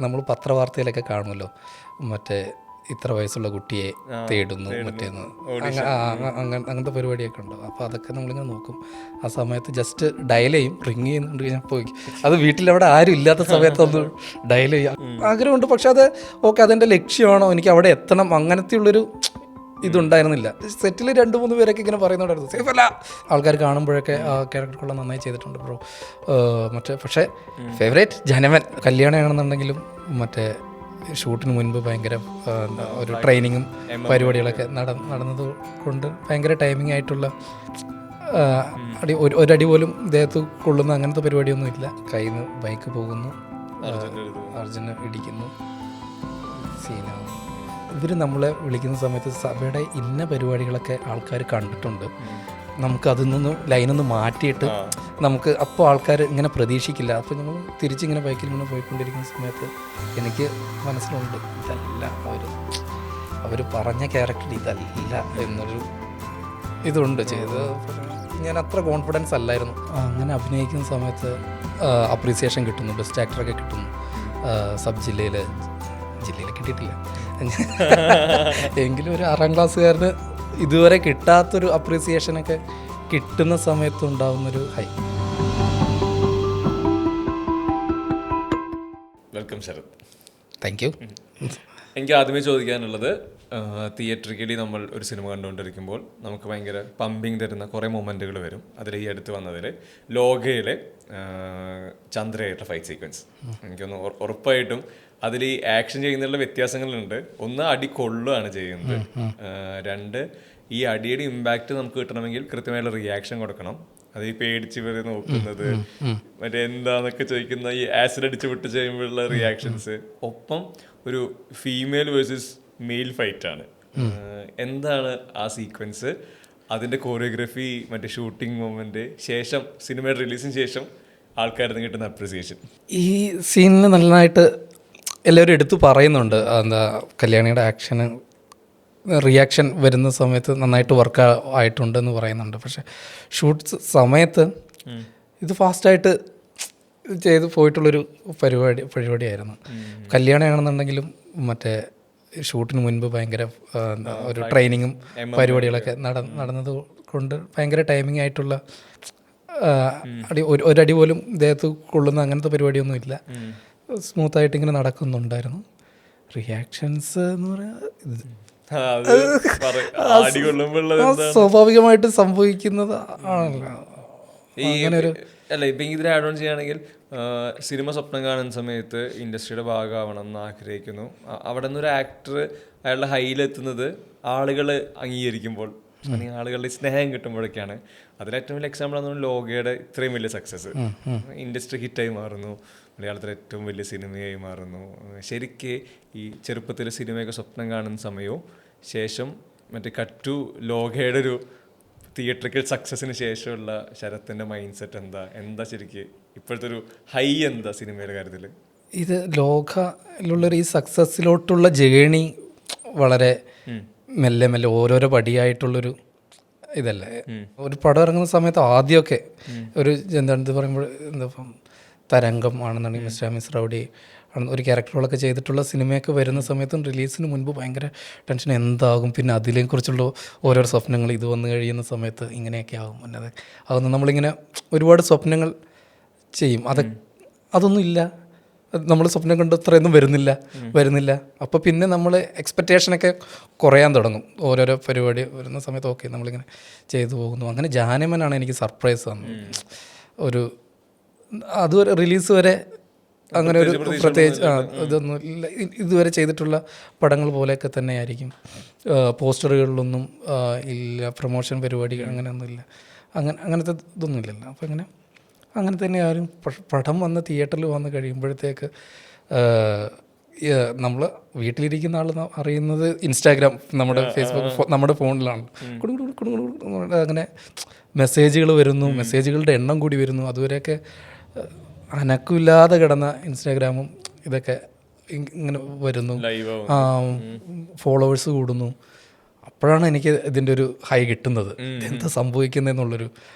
നമ്മൾ പത്രവാർത്തയിലൊക്കെ കാണുമല്ലോ, മറ്റേ ഇത്ര വയസ്സുള്ള കുട്ടിയെ തേടുന്നു മറ്റേന്ന്, അങ്ങനത്തെ പരിപാടിയൊക്കെ ഉണ്ട്. അപ്പോൾ അതൊക്കെ നമ്മളിങ്ങനെ നോക്കും. ആ സമയത്ത് ജസ്റ്റ് ഡയൽ ചെയ്യും, റിങ് ചെയ്യുന്നുണ്ട് ഞാൻ പോയി. അത് വീട്ടിലവിടെ ആരും ഇല്ലാത്ത സമയത്തൊന്ന് ഡയൽ ചെയ്യാം ആഗ്രഹമുണ്ട്. പക്ഷെ അത് ഓക്കെ, അതെൻ്റെ ലക്ഷ്യമാണോ, എനിക്ക് അവിടെ എത്തണം, അങ്ങനത്തെ ഉള്ളൊരു ഇതുണ്ടായിരുന്നില്ല. സെറ്റിൽ 2-3 പേരൊക്കെ ഇങ്ങനെ പറയുന്നുണ്ടായിരുന്നു സേഫ് അല്ല. ആൾക്കാർ കാണുമ്പോഴൊക്കെ ആ ക്യാരക്ടർ നന്നായി ചെയ്തിട്ടുണ്ട് ബ്രോ. മറ്റേ പക്ഷേ ഫേവറേറ്റ് ജനമൻ. കല്യാണമാണെന്നുണ്ടെങ്കിലും മറ്റേ ഷൂട്ടിന് മുൻപ് ഭയങ്കര ഒരു ട്രെയിനിങ്ങും പരിപാടികളൊക്കെ നടന്നത് കൊണ്ട് ഭയങ്കര ടൈമിംഗ് ആയിട്ടുള്ള ഒരടി പോലും ദേഹത്ത് കൊള്ളുന്ന അങ്ങനത്തെ പരിപാടിയൊന്നും ഇല്ല. കയ്യിൽ നിന്ന് ബൈക്ക് പോകുന്നു, അർജുന് ഇടിക്കുന്നു, സീനാവും. ഇവർ നമ്മളെ വിളിക്കുന്ന സമയത്ത് സഭയുടെ ഇന്ന പരിപാടികളൊക്കെ ആൾക്കാർ കണ്ടിട്ടുണ്ട്, നമുക്ക് അതിൽ നിന്ന് ലൈനൊന്ന് മാറ്റിയിട്ട് നമുക്ക് അപ്പോൾ ആൾക്കാർ ഇങ്ങനെ പ്രതീക്ഷിക്കില്ല. അപ്പോൾ ഞങ്ങൾ തിരിച്ചിങ്ങനെ ബൈക്കിൽ ഇങ്ങനെ പോയിക്കൊണ്ടിരിക്കുന്ന സമയത്ത് എനിക്ക് മനസ്സിലുണ്ട് ഇതല്ല അവർ പറഞ്ഞ ക്യാരക്ടർ ഇതല്ല എന്നൊരു ഇതുണ്ട് ചെയ്ത്. ഞാൻ അത്ര കോൺഫിഡൻസ് അല്ലായിരുന്നു. അങ്ങനെ അഭിനയിക്കുന്ന സമയത്ത് അപ്രീസിയേഷൻ കിട്ടുന്നു, ബെസ്റ്റ് ആക്ടറൊക്കെ കിട്ടുന്നു. സബ് ജില്ലയിൽ കിട്ടിയിട്ടില്ല എങ്കിലും ഒരു 6ാം ക്ലാസ്സുകാരന് ഇതുവരെ കിട്ടാത്തൊരു അപ്രീസിയേഷനൊക്കെ കിട്ടുന്ന സമയത്ത് ഉണ്ടാവുന്നൊരു high. Welcome Sharath. Thank you. എനിക്ക് ആദ്യമേ ചോദിക്കാനുള്ളത്, തിയേറ്ററിക്കലി നമ്മൾ ഒരു സിനിമ കണ്ടുകൊണ്ടിരിക്കുമ്പോൾ നമുക്ക് ഭയങ്കര പമ്പിങ് തരുന്ന കുറേ മൊമെൻറ്റുകൾ വരും. അതിൽ ഈ അടുത്ത് വന്നതിൽ ലോകയിലെ ചന്ദ്രയായിട്ടുള്ള ഫൈറ്റ് സീക്വൻസ്, എനിക്കൊന്ന് ഉറപ്പായിട്ടും അതിൽ ഈ ആക്ഷൻ ചെയ്യുന്നതിലുള്ള വ്യത്യാസങ്ങളുണ്ട്. ഒന്ന്, അടി കൊള്ളുകയാണ് ചെയ്യുന്നത്. 2, ഈ അടിയുടെ ഇമ്പാക്റ്റ് നമുക്ക് കിട്ടണമെങ്കിൽ കൃത്യമായുള്ള റിയാക്ഷൻ കൊടുക്കണം. അത് ഈ പേടിച്ച് വരെ നോക്കുന്നത്, മറ്റേ എന്താന്നൊക്കെ ചോദിക്കുന്ന ഈ ആസിഡ് അടിച്ച് വിട്ട് ചെയ്യുമ്പോഴുള്ള റിയാക്ഷൻസ്, ഒപ്പം ഒരു ഫീമെയിൽ വേഴ്സസ് മെയിൽ ഫൈറ്റാണ്. എന്താണ് ആ സീക്വൻസ്, അതിൻ്റെ കോറിയോഗ്രഫി, മറ്റേ ഷൂട്ടിംഗ് മൊമെന്റ്, ശേഷം സിനിമയുടെ റിലീസിന് ശേഷം ആൾക്കാരിൽ കിട്ടുന്ന അപ്രിസിയേഷൻ? ഈ സീനിന് നന്നായിട്ട് എല്ലാവരും എടുത്തു പറയുന്നുണ്ട്. എന്താ, കല്യാണിയുടെ ആക്ഷന് റിയാക്ഷൻ വരുന്ന സമയത്ത് നന്നായിട്ട് വർക്ക് ആയിട്ടുണ്ടെന്ന് പറയുന്നുണ്ട്. പക്ഷെ ഷൂട്ട് സമയത്ത് ഇത് ഫാസ്റ്റായിട്ട് ചെയ്ത് പോയിട്ടുള്ളൊരു പരിപാടിയായിരുന്നു. കല്യാണമാണെന്നുണ്ടെങ്കിലും മറ്റേ ഷൂട്ടിന് മുൻപ് ഭയങ്കര ഒരു ട്രെയിനിങ്ങും പരിപാടികളൊക്കെ നടന്നത് കൊണ്ട് ഭയങ്കര ടൈമിംഗ് ആയിട്ടുള്ള ഒരടി പോലും ദേഹത്ത് കൊള്ളുന്ന അങ്ങനത്തെ പരിപാടിയൊന്നും ഇല്ല. സ്മൂത്തായിട്ട് ഇങ്ങനെ നടക്കുന്നുണ്ടായിരുന്നു. റിയാക്ഷൻസ് എന്ന് പറയുന്നത് സ്വാഭാവികമായിട്ട് സംഭവിക്കുന്നത് ആണല്ലോ. അല്ല, ഇപ്പം ഇതിൽ ആഡ് ഓൺ ചെയ്യുകയാണെങ്കിൽ, സിനിമ സ്വപ്നം കാണുന്ന സമയത്ത് ഇൻഡസ്ട്രിയുടെ ഭാഗമാവണം എന്ന് ആഗ്രഹിക്കുന്നു. അവിടെ നിന്നൊരു ആക്ടർ അയാളുടെ ഹൈയിലെത്തുന്നത് ആളുകൾ അംഗീകരിക്കുമ്പോൾ, അല്ലെങ്കിൽ ആളുകളുടെ സ്നേഹം കിട്ടുമ്പോഴൊക്കെയാണ്. അതിലേറ്റവും വലിയ എക്സാമ്പിൾ ആണ് ലോകയുടെ ഇത്രയും വലിയ സക്സസ്. ഇൻഡസ്ട്രി ഹിറ്റായി മാറുന്നു, മലയാളത്തിലെ ഏറ്റവും വലിയ സിനിമയായി മാറുന്നു. ശരിക്ക് ഈ ചെറുപ്പത്തിൽ സിനിമയൊക്കെ സ്വപ്നം കാണുന്ന സമയവും ശേഷം മറ്റേ കട്ട് ടു ലോകയുടെ ഒരു തിയേറ്ററിക്കൽ സക്സസിന് ശേഷമുള്ള ശരത്തിൻ്റെ മൈൻഡ് സെറ്റ് എന്താ ശരിക്ക് ഇപ്പോഴത്തെ ഒരു ഹൈ എന്താ സിനിമയുടെ കാര്യത്തിൽ? ഇത് ലോകയിലുള്ളൊരു ഈ സക്സസ്സിലോട്ടുള്ള ജേണി വളരെ മെല്ലെ മെല്ലെ ഓരോരോ പടിയായിട്ടുള്ളൊരു ഇതല്ലേ. ഒരു പടം ഇറങ്ങുന്ന സമയത്ത് ആദ്യമൊക്കെ ഒരു എന്താ പറയുമ്പോൾ എന്താ തരംഗം ആണെന്നുണ്ടെങ്കിൽ മിസ്റ്റർ റൗഡി ഒരു ക്യാരക്ടറുകളൊക്കെ ചെയ്തിട്ടുള്ള സിനിമയൊക്കെ വരുന്ന സമയത്തും റിലീസിന് മുൻപ് ഭയങ്കര ടെൻഷൻ എന്താകും, പിന്നെ അതിനെക്കുറിച്ചുള്ള ഓരോരോ സ്വപ്നങ്ങൾ ഇത് വന്നു കഴിയുന്ന സമയത്ത് ഇങ്ങനെയൊക്കെ ആകും. പിന്നെ അതൊന്നും നമ്മളിങ്ങനെ ഒരുപാട് സ്വപ്നങ്ങൾ ചെയ്യും. അതൊന്നും ഇല്ല, നമ്മൾ സ്വപ്നം കണ്ട് അത്രയൊന്നും വരുന്നില്ല. അപ്പോൾ പിന്നെ നമ്മൾ എക്സ്പെക്റ്റേഷനൊക്കെ കുറയാൻ തുടങ്ങും. ഓരോരോ പരിപാടി വരുന്ന സമയത്ത് ഓക്കെ നമ്മളിങ്ങനെ ചെയ്തു പോകുന്നു. അങ്ങനെ ജാനമനാണ് എനിക്ക് സർപ്രൈസ് തന്നത്. അതുവരെ റിലീസ് വരെ അങ്ങനെ ഒരു പ്രത്യേകിച്ച് ഇതൊന്നും ഇല്ല. ഇതുവരെ ചെയ്തിട്ടുള്ള പടങ്ങൾ പോലെയൊക്കെ തന്നെയായിരിക്കും. പോസ്റ്ററുകളിലൊന്നും ഇല്ല, പ്രൊമോഷൻ പരിപാടി അങ്ങനെയൊന്നുമില്ല, അങ്ങനത്തെ ഇതൊന്നും ഇല്ലല്ലോ. അപ്പോൾ അങ്ങനെ തന്നെ ആരും പടം വന്ന് തിയേറ്ററിൽ വന്ന് കഴിയുമ്പോഴത്തേക്ക് നമ്മൾ വീട്ടിലിരിക്കുന്ന ആൾ അറിയുന്നത് ഇൻസ്റ്റാഗ്രാം, നമ്മുടെ ഫേസ്ബുക്ക്, നമ്മുടെ ഫോണിലാണ്. അങ്ങനെ മെസ്സേജുകൾ വരുന്നു, മെസ്സേജുകളുടെ എണ്ണം കൂടി വരുന്നു. അതുവരെയൊക്കെ അനക്കില്ലാതെ കിടന്ന ഇൻസ്റ്റാഗ്രാമും ഇതൊക്കെ ഇങ്ങനെ വരുന്നു, ഫോളോവേഴ്സ് കൂടുന്നു. അപ്പോഴാണ് എനിക്ക് ഇതിൻ്റെ ഒരു ഹൈ കിട്ടുന്നത്, എന്താ സംഭവിക്കുന്നതെന്നുള്ളൊരു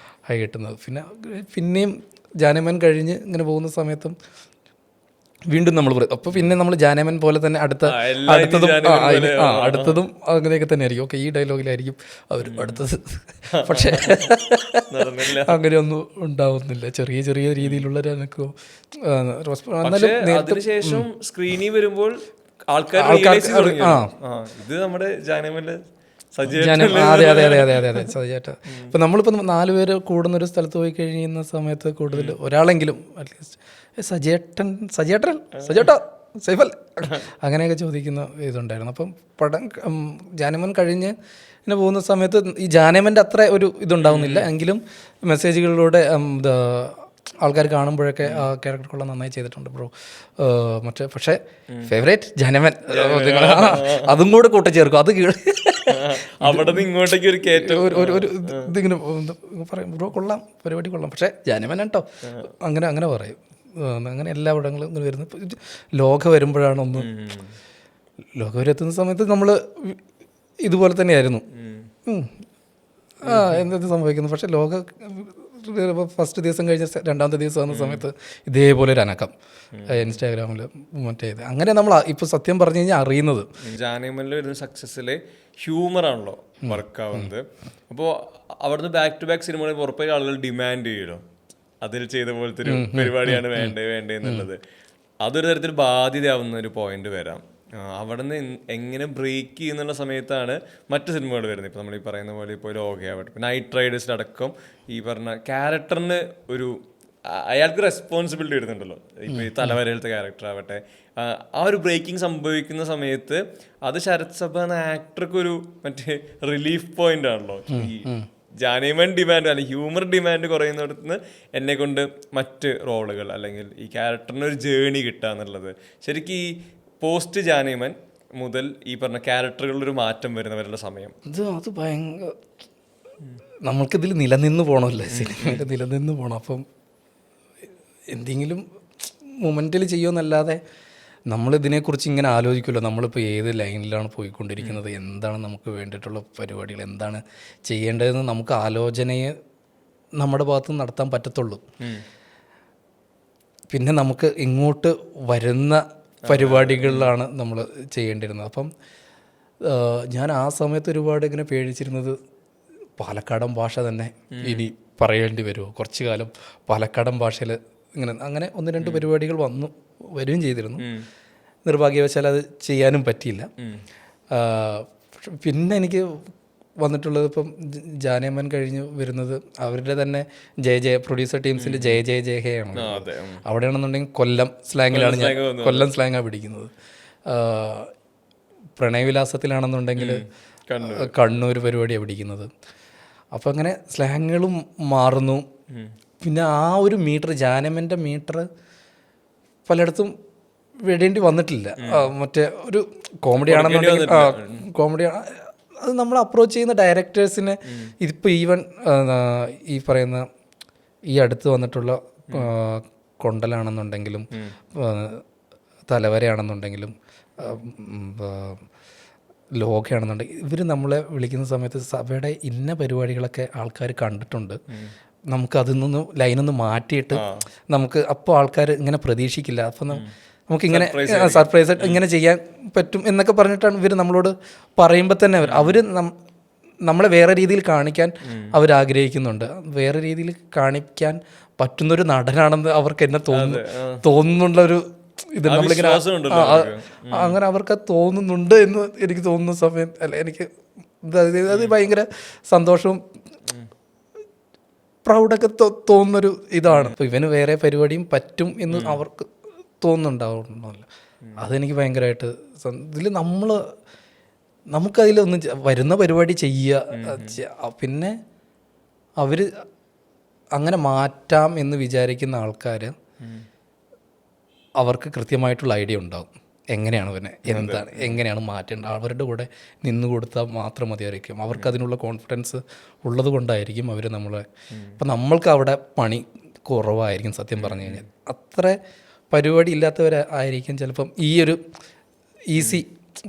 ഹൈ കിട്ടുന്നത്. പിന്നെയും ജാനമൻ കഴിഞ്ഞ് ഇങ്ങനെ പോകുന്ന സമയത്തും വീണ്ടും നമ്മൾ പറയും. അപ്പോൾ പിന്നെ നമ്മൾ ജാനമൻ പോലെ തന്നെ അടുത്തതും അങ്ങനെയൊക്കെ തന്നെ ആയിരിക്കും. ഓക്കെ, ഈ ഡയലോഗിലായിരിക്കും അവർ അടുത്തത്. പക്ഷേ അങ്ങനെയൊന്നും ഉണ്ടാവുന്നില്ല. ചെറിയ ചെറിയ രീതിയിലുള്ള അതിനുശേഷം സ്ക്രീനിൽ വരുമ്പോൾ ആൾക്കാർ ഇത് നമ്മുടെ ജാനമനിലെ അതെ അതെ അതെ അതെ അതെ അതെ സജിയേട്ടാ. ഇപ്പം നമ്മളിപ്പോൾ 4 പേര് കൂടുന്നൊരു സ്ഥലത്ത് പോയി കഴിയുന്ന സമയത്ത് കൂടുതൽ ഒരാളെങ്കിലും അറ്റ്ലീസ്റ്റ് സജിയേട്ടാ സൈഫൽ അങ്ങനെയൊക്കെ ചോദിക്കുന്ന ഇതുണ്ടായിരുന്നു. അപ്പം പടം ജാനമൻ കഴിഞ്ഞ് ഇങ്ങനെ പോകുന്ന സമയത്ത് ഈ ജാനമൻ്റെ അത്ര ഒരു ഇതുണ്ടാവുന്നില്ല. എങ്കിലും മെസ്സേജുകളിലൂടെ ആൾക്കാർ കാണുമ്പോഴൊക്കെ ആ ക്യാരക്ടർ കൊള്ളാൻ നന്നായി ചെയ്തിട്ടുണ്ട് ബ്രോ. പക്ഷേ ഫേവറേറ്റ് ജാനമൻ അതും കൂടെ കൂട്ടിച്ചേർക്കും. അത് അവിടെ നിന്ന് ഇങ്ങോട്ടേക്ക് ഒരു ഇതിങ്ങനെ പറയും, ബ്രോ കൊള്ളാം, പരിപാടി കൊള്ളാം, പക്ഷേ ജാനമൻ കേട്ടോ, അങ്ങനെ പറയും. അങ്ങനെ എല്ലാ പടങ്ങളും ഇങ്ങനെ വരുന്നു. ലോക വരുമ്പോഴാണ് ലോക വരെ എത്തുന്ന സമയത്ത് നമ്മൾ ഇതുപോലെ തന്നെയായിരുന്നു. എന്ത് സംഭവിക്കുന്നു. പക്ഷേ ലോക ഫസ്റ്റ് ദിവസം കഴിഞ്ഞ 2ാമത്തെ ദിവസം വന്ന സമയത്ത് ഇതേപോലെ ഒരു അനക്കം ഇൻസ്റ്റാഗ്രാമിൽ അങ്ങനെ നമ്മൾ ഇപ്പോൾ സത്യം പറഞ്ഞു കഴിഞ്ഞാൽ അറിയുന്നത്. ജാനമനിൽ വരുന്ന സക്സസ്സിലെ ഹ്യൂമറാണല്ലോ വർക്കാവുന്നത്. അപ്പോൾ അവിടുന്ന് ബാക്ക് ടു ബാക്ക് സിനിമകളിൽ പുറപ്പേക്ക് ആളുകൾ ഡിമാൻഡ് ചെയ്യലോ, അതിൽ ചെയ്ത പോലത്തെ ഒരു പരിപാടിയാണ് വേണ്ടേ എന്നുള്ളത്. അതൊരു തരത്തിൽ ബാധ്യതയാവുന്ന ഒരു പോയിന്റ് വരാം. അവിടെ നിന്ന് എങ്ങനെ ബ്രേക്ക് ചെയ്യുന്നുള്ള സമയത്താണ് മറ്റ് സിനിമകൾ വരുന്നത്. ഇപ്പോൾ നമ്മൾ ഈ പറയുന്ന പോലെ ഇപ്പോൾ ലോകയാവട്ടെ, ഇപ്പോൾ നൈറ്റ് റൈഡേഴ്സിലടക്കം ഈ പറഞ്ഞ ക്യാരക്ടറിന് അയാൾക്ക് റെസ്പോൺസിബിലിറ്റി വരുന്നുണ്ടല്ലോ. ഇപ്പോൾ ഈ തലവരയിലത്തെ ക്യാരക്ടർ ആവട്ടെ, ആ ഒരു ബ്രേക്കിംഗ് സംഭവിക്കുന്ന സമയത്ത് അത് ശരത് സഭ എന്ന ആക്ടർക്ക് ഒരു മറ്റേ റിലീഫ് പോയിന്റ് ആണല്ലോ. ഈ ജാനമൻ ഡിമാൻഡ് അല്ലെങ്കിൽ ഹ്യൂമർ ഡിമാൻഡ് കുറയുന്നിടത്ത് നിന്ന് എന്നെ കൊണ്ട് മറ്റ് റോളുകൾ അല്ലെങ്കിൽ ഈ ക്യാരക്ടറിന് ഒരു ജേണി കിട്ടുക എന്നുള്ളത് ശരിക്കും ഈ പോസ്റ്റ് ജാനമൻ മുതൽ ഈ പറഞ്ഞ ക്യാരക്ടറുകളിലൊരു മാറ്റം വരുന്നവരുടെ സമയം അത് ഭയങ്കര നമ്മൾക്കിതിൽ നിലനിന്ന് പോകണമല്ലേ, സിനിമയിൽ നിലനിന്ന് പോകണം. അപ്പം എന്തെങ്കിലും മൊമെൻറ്റിൽ ചെയ്യുമെന്നല്ലാതെ നമ്മളിതിനെക്കുറിച്ച് ഇങ്ങനെ ആലോചിക്കുമല്ലോ. നമ്മളിപ്പോൾ ഏത് ലൈനിലാണ് പോയിക്കൊണ്ടിരിക്കുന്നത്, എന്താണ് നമുക്ക് വേണ്ടിയിട്ടുള്ള പരിപാടികൾ, എന്താണ് ചെയ്യേണ്ടതെന്ന് നമുക്ക് ആലോചനയെ നമ്മുടെ ഭാഗത്ത് നടത്താൻ പറ്റത്തുള്ളൂ. പിന്നെ നമുക്ക് ഇങ്ങോട്ട് വരുന്ന പരിപാടികളിലാണ് നമ്മൾ ചെയ്യേണ്ടിരുന്നത്. അപ്പം ഞാൻ ആ സമയത്ത് ഒരുപാട് ഇങ്ങനെ പേടിച്ചിരുന്നത് പാലക്കാടൻ ഭാഷ തന്നെ ഇനി പറയേണ്ടി വരുമോ. കുറച്ചു കാലം പാലക്കാടൻ ഭാഷയിൽ അങ്ങനെ 1-2 പരിപാടികൾ വരികയും ചെയ്തിരുന്നു. നിർഭാഗ്യവശാൽ അത് ചെയ്യാനും പറ്റിയില്ല. പിന്നെ എനിക്ക് വന്നിട്ടുള്ളത് ഇപ്പം ജാനമൻ കഴിഞ്ഞ് വരുന്നത് അവരുടെ തന്നെ പ്രൊഡ്യൂസർ ടീംസിൻ്റെ ജയ ഹേ ആണ്. അവിടെയാണെന്നുണ്ടെങ്കിൽ കൊല്ലം സ്ലാങ്ങിലാണ് കൊല്ലം സ്ലാങ്ങാണ് പിടിക്കുന്നത്. പ്രണയവിലാസത്തിലാണെന്നുണ്ടെങ്കിൽ കണ്ണൂർ പരിപാടിയാണ് പിടിക്കുന്നത്. അപ്പോൾ അങ്ങനെ സ്ലാങ്ങുകളും മാറുന്നു. പിന്നെ ആ ഒരു ജാനമൻ്റെ മീറ്റർ പലയിടത്തും വിടേണ്ടി വന്നിട്ടില്ല. മറ്റേ ഒരു കോമഡി ആണെന്നുണ്ടെങ്കിൽ അത് നമ്മൾ അപ്രോച്ച് ചെയ്യുന്ന ഡയറക്ടേഴ്സിനെ ഇതിപ്പോൾ ഈവൻ ഈ പറയുന്ന ഈ അടുത്ത് വന്നിട്ടുള്ള കൊണ്ടലാണെന്നുണ്ടെങ്കിലും തലവരയാണെന്നുണ്ടെങ്കിലും ലോകയാണെന്നുണ്ടെങ്കിൽ ഇവർ നമ്മളെ വിളിക്കുന്ന സമയത്ത് സഭയുടെ ഇന്ന പരിപാടികളൊക്കെ ആൾക്കാർ കണ്ടിട്ടുണ്ട്, നമുക്ക് അതിൽ നിന്ന് ലൈനൊന്ന് മാറ്റിയിട്ട് നമുക്ക് അപ്പോൾ ആൾക്കാർ ഇങ്ങനെ പ്രതീക്ഷിക്കില്ല, അപ്പം നമുക്കിങ്ങനെ സർപ്രൈസ് ആയിട്ട് ഇങ്ങനെ ചെയ്യാൻ പറ്റും എന്നൊക്കെ പറഞ്ഞിട്ടാണ് ഇവർ നമ്മളോട് പറയുമ്പോൾ തന്നെ അവർ നമ്മളെ വേറെ രീതിയിൽ കാണിക്കാൻ അവരാഗ്രഹിക്കുന്നുണ്ട്. വേറെ രീതിയിൽ കാണിക്കാൻ പറ്റുന്നൊരു നടനാണെന്ന് അവർക്ക് എന്നെ തോന്നുന്നുള്ളൊരു ഇത് നമ്മളിങ്ങനെ അങ്ങനെ അവർക്ക് തോന്നുന്നുണ്ട് എന്ന് എനിക്ക് തോന്നുന്ന സമയം അല്ല എനിക്ക് അത് ഭയങ്കര സന്തോഷവും പ്രൗഡൊക്കെ തോന്നുന്നൊരു ഇതാണ്. അപ്പോൾ ഇവന് വേറെ പരിപാടിയും പറ്റും എന്ന് അവർക്ക് തോന്നുന്നുണ്ടാവുന്നില്ല. അതെനിക്ക് ഭയങ്കരമായിട്ട് ഇതിൽ നമുക്കതിലൊന്ന് വരുന്ന പരിപാടി ചെയ്യുക. പിന്നെ അവർ അങ്ങനെ മാറ്റാം എന്ന് വിചാരിക്കുന്ന ആൾക്കാർ അവർക്ക് കൃത്യമായിട്ടുള്ള ഐഡിയ ഉണ്ടാവും എങ്ങനെയാണ് പിന്നെ എങ്ങനെയാണ് മാറ്റേണ്ടത്. അവരുടെ കൂടെ നിന്ന് കൊടുത്താൽ മാത്രം മതിയായിരിക്കും. അവർക്ക് അതിനുള്ള കോൺഫിഡൻസ് ഉള്ളത് കൊണ്ടായിരിക്കും അവർ നമ്മളെ. അപ്പം നമ്മൾക്ക് അവിടെ പണി കുറവായിരിക്കും സത്യം പറഞ്ഞു കഴിഞ്ഞാൽ. അത്ര പരിപാടി ഇല്ലാത്തവരായിരിക്കും ചിലപ്പം ഈ ഒരു ഈസി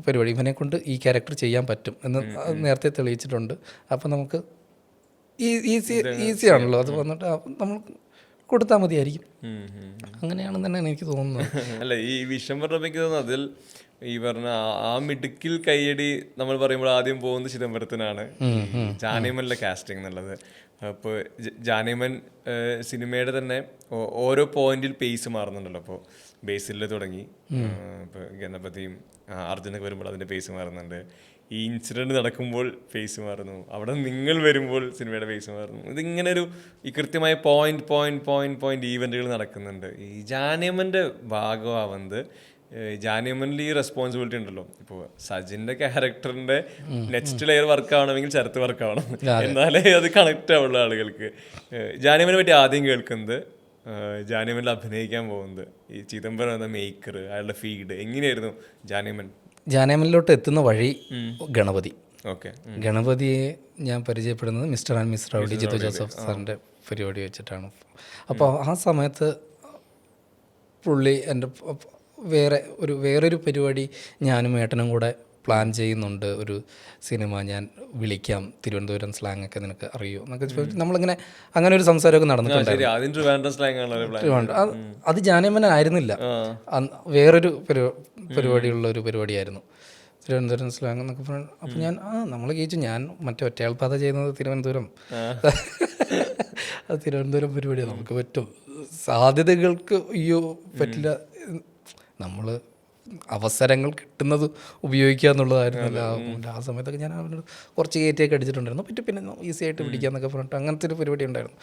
പരിപാടി ഇവനെ കൊണ്ട് ഈ ക്യാരക്ടർ ചെയ്യാൻ പറ്റും എന്ന് നേരത്തെ തെളിയിച്ചിട്ടുണ്ട്. അപ്പം നമുക്ക് ഈസിയാണല്ലോ അത് വന്നിട്ട് നമ്മൾ കൊടുത്താൽ മതിയായിരിക്കും. അങ്ങനെയാണെന്ന് തന്നെയാണ് എനിക്ക് തോന്നുന്നത്. അല്ല, ഈ വിഷം പറഞ്ഞപ്പോൾ തോന്നുന്നു അതിൽ ഈ പറഞ്ഞ ആ മിടുക്കിൽ കയ്യടി നമ്മൾ പറയുമ്പോൾ ആദ്യം പോകുന്നത് ചിദംബരത്തിനാണ്, ജാനേമനിലെ കാസ്റ്റിംഗ് എന്നുള്ളത്. അപ്പോൾ ജാനേമൻ സിനിമയുടെ തന്നെ ഓരോ പോയിന്റിൽ പേസ് മാറുന്നുണ്ടല്ലോ. അപ്പോൾ ബേസിൽ തുടങ്ങി, ഇപ്പോൾ ഗണപതിയും അർജുനൊക്കെ വരുമ്പോൾ അതിൻ്റെ പേസ് മാറുന്നുണ്ട്. ഈ ഇൻസിഡൻറ്റ് നടക്കുമ്പോൾ ഫേസ് മാറുന്നു, അവിടെ നിങ്ങൾ വരുമ്പോൾ സിനിമയുടെ ഫേസ് മാറുന്നു. ഇതിങ്ങനെ ഈ കൃത്യമായ പോയിന്റ് ഈവൻറ്റുകൾ നടക്കുന്നുണ്ട്. ഈ ജാനേമൻ്റെ ഭാഗമാവുന്നത്, ജാനേമനിൽ ഈ റെസ്പോൺസിബിലിറ്റി ഉണ്ടല്ലോ. ഇപ്പോൾ സജിൻ്റെ ക്യാരക്ടറിൻ്റെ നെക്സ്റ്റ് ലെയർ വർക്ക് ആവണമെങ്കിൽ ശരത്ത് വർക്ക് ആവണം, എന്നാലേ അത് കണക്റ്റ് ആവുള്ള ആളുകൾക്ക്. ജാനേമനെ പറ്റി ആദ്യം കേൾക്കുന്നത്, ജാനേമനിൽ അഭിനയിക്കാൻ പോകുന്നത്, ഈ ചിദംബരം എന്ന മേക്കർ, അയാളുടെ ഫീഡ് എങ്ങനെയായിരുന്നു ജാനേമനിലോട്ട് എത്തുന്ന വഴി ഗണപതി. ഓക്കെ, ഗണപതിയെ ഞാൻ പരിചയപ്പെടുന്നത് mister and miss rowdy Jeethu Joseph സാറിൻ്റെ പരിപാടി വെച്ചിട്ടാണ്. അപ്പോൾ ആ സമയത്ത് പുള്ളി എൻ്റെ വേറൊരു പരിപാടി ഞാനും ഏട്ടനും കൂടെ പ്ലാൻ ചെയ്യുന്നുണ്ട്. ഒരു സിനിമ ഞാൻ വിളിക്കാം, തിരുവനന്തപുരം സ്ലാങ് ഒക്കെ നിനക്ക് അറിയോ എന്നൊക്കെ ചോദിച്ചു. നമ്മളിങ്ങനെ അങ്ങനെ ഒരു സംസാരമൊക്കെ നടന്നിട്ടുണ്ട്. അത് ജാനേമനായിരുന്നില്ല, വേറൊരു പരിപാടിയുള്ള ഒരു പരിപാടിയായിരുന്നു, തിരുവനന്തപുരം സ്ലാങ് എന്നൊക്കെ പറഞ്ഞു. അപ്പോൾ ഞാൻ നമ്മൾ ചോദിച്ചു, ഞാൻ മറ്റേ ഒറ്റയാൾ പാത ചെയ്യുന്നത് തിരുവനന്തപുരം, അത് തിരുവനന്തപുരം പരിപാടിയാണ്, നമുക്ക് പറ്റും, സാധ്യതകൾക്ക് അയ്യോ പറ്റില്ല, നമ്മൾ അവസരങ്ങൾ കിട്ടുന്നത് ഉപയോഗിക്കുക എന്നുള്ളതായിരുന്നല്ലോ. ആ സമയത്തൊക്കെ ഞാൻ അവനോട് കുറച്ച് കയറ്റിയൊക്കെ അടിച്ചിട്ടുണ്ടായിരുന്നു, പിന്നെ ഈസി ആയിട്ട് പിടിക്കാമെന്നൊക്കെ പറഞ്ഞിട്ട് അങ്ങനത്തെ ഒരു പരിപാടി ഉണ്ടായിരുന്നു.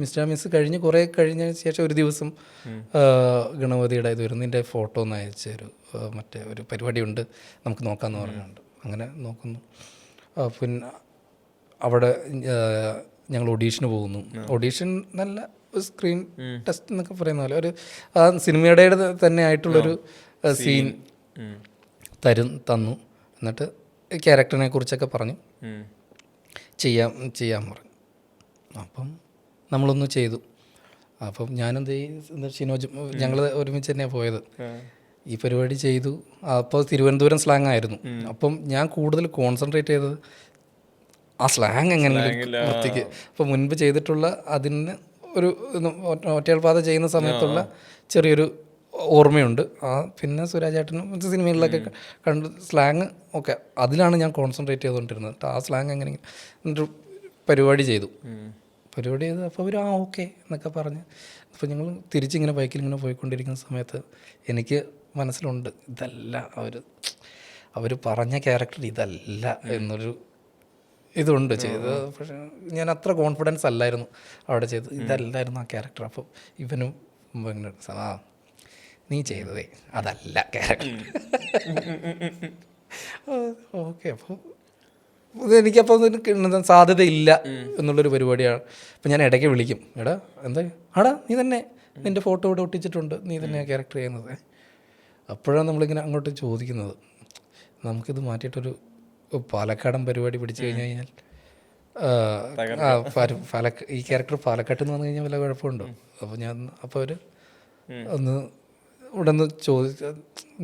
മിസ്റ്റർ മിസ് കുറേ കഴിഞ്ഞ ശേഷം ഒരു ദിവസം ഗണപതിയുടെ ഇത് വരുന്നു, നിൻ്റെ ഫോട്ടോ ഒന്ന് അയച്ചൊരു മറ്റേ ഒരു പരിപാടിയുണ്ട് നമുക്ക് നോക്കാമെന്ന് പറഞ്ഞുകൊണ്ട് അങ്ങനെ നോക്കുന്നു. പിന്നെ അവിടെ ഞങ്ങൾ ഓഡീഷന് പോകുന്നു. ഓഡീഷൻ നല്ല സ്ക്രീൻ ടെസ്റ്റ് എന്നൊക്കെ പറയുന്ന പോലെ ഒരു സിനിമയുടെ തന്നെ ആയിട്ടുള്ളൊരു സീൻ തന്നു. എന്നിട്ട് ക്യാരക്ടറിനെ കുറിച്ചൊക്കെ പറഞ്ഞു ചെയ്യാൻ പറഞ്ഞു. അപ്പം നമ്മളൊന്ന് ചെയ്തു. അപ്പം ഞാനെന്ത് ഷിനോജ് ഞങ്ങൾ ഒരുമിച്ച് തന്നെയാണ് പോയത്. ഈ പരിപാടി ചെയ്തു. അപ്പോൾ തിരുവനന്തപുരം സ്ലാങ് ആയിരുന്നു. അപ്പം ഞാൻ കൂടുതൽ കോൺസെൻട്രേറ്റ് ചെയ്തത് ആ സ്ലാങ് എങ്ങനെയെങ്കിലും വൃത്തിക്ക്. അപ്പോൾ മുൻപ് ചെയ്തിട്ടുള്ള അതിന് ഒരു ഒറ്റയാൾ പാത ചെയ്യുന്ന സമയത്തുള്ള ചെറിയൊരു ഓർമ്മയുണ്ട്. പിന്നെ സുരാജേട്ടനും സിനിമകളിലൊക്കെ കണ്ട് സ്ലാങ് ഒക്കെ അതിലാണ് ഞാൻ കോൺസെൻട്രേറ്റ് ചെയ്തുകൊണ്ടിരുന്നത്. ആ സ്ലാങ് എങ്ങനെയെങ്കിലും എന്നിട്ട് പരിപാടി ചെയ്തു. അപ്പോൾ അവർ ഓക്കെ എന്നൊക്കെ പറഞ്ഞ്. അപ്പോൾ ഞങ്ങൾ തിരിച്ചിങ്ങനെ ബൈക്കിലിങ്ങനെ പോയിക്കൊണ്ടിരിക്കുന്ന സമയത്ത് എനിക്ക് മനസ്സിലുണ്ട്, ഇതല്ല അവർ പറഞ്ഞ ക്യാരക്ടർ ഇതല്ല എന്നൊരു ഇതുണ്ട് ചെയ്തത്. പക്ഷേ ഞാൻ അത്ര കോൺഫിഡൻസ് അല്ലായിരുന്നു അവിടെ ചെയ്തത്, ഇതല്ലായിരുന്നു ആ ക്യാരക്ടർ. അപ്പോൾ ഇവനും നീ ചെയ്തതേ അതല്ല ക്യാരക്ടർ. ഓക്കെ, അപ്പോൾ ഇതെനിക്കപ്പോൾ സാധ്യതയില്ല എന്നുള്ളൊരു പരിപാടിയാണ്. അപ്പം ഞാൻ ഇടയ്ക്ക് വിളിക്കും, എടാ നീ തന്നെ നിൻ്റെ ഫോട്ടോ ഇവിടെ ഒട്ടിച്ചിട്ടുണ്ട്, നീ തന്നെ ക്യാരക്ടർ ചെയ്യുന്നത്. അപ്പോഴാണ് നമ്മളിങ്ങനെ അങ്ങോട്ട് ചോദിക്കുന്നത്, നമുക്കിത് മാറ്റിയിട്ടൊരു പാലക്കാടൻ പരിപാടി പിടിച്ചു കഴിഞ്ഞാൽ ഈ ക്യാരക്ടർ പാലക്കാട്ടിൽ നിന്ന് വന്നു കഴിഞ്ഞാൽ വല്ല കുഴപ്പമുണ്ടോ? അപ്പോൾ അവർ ഇവിടെ ഒന്ന്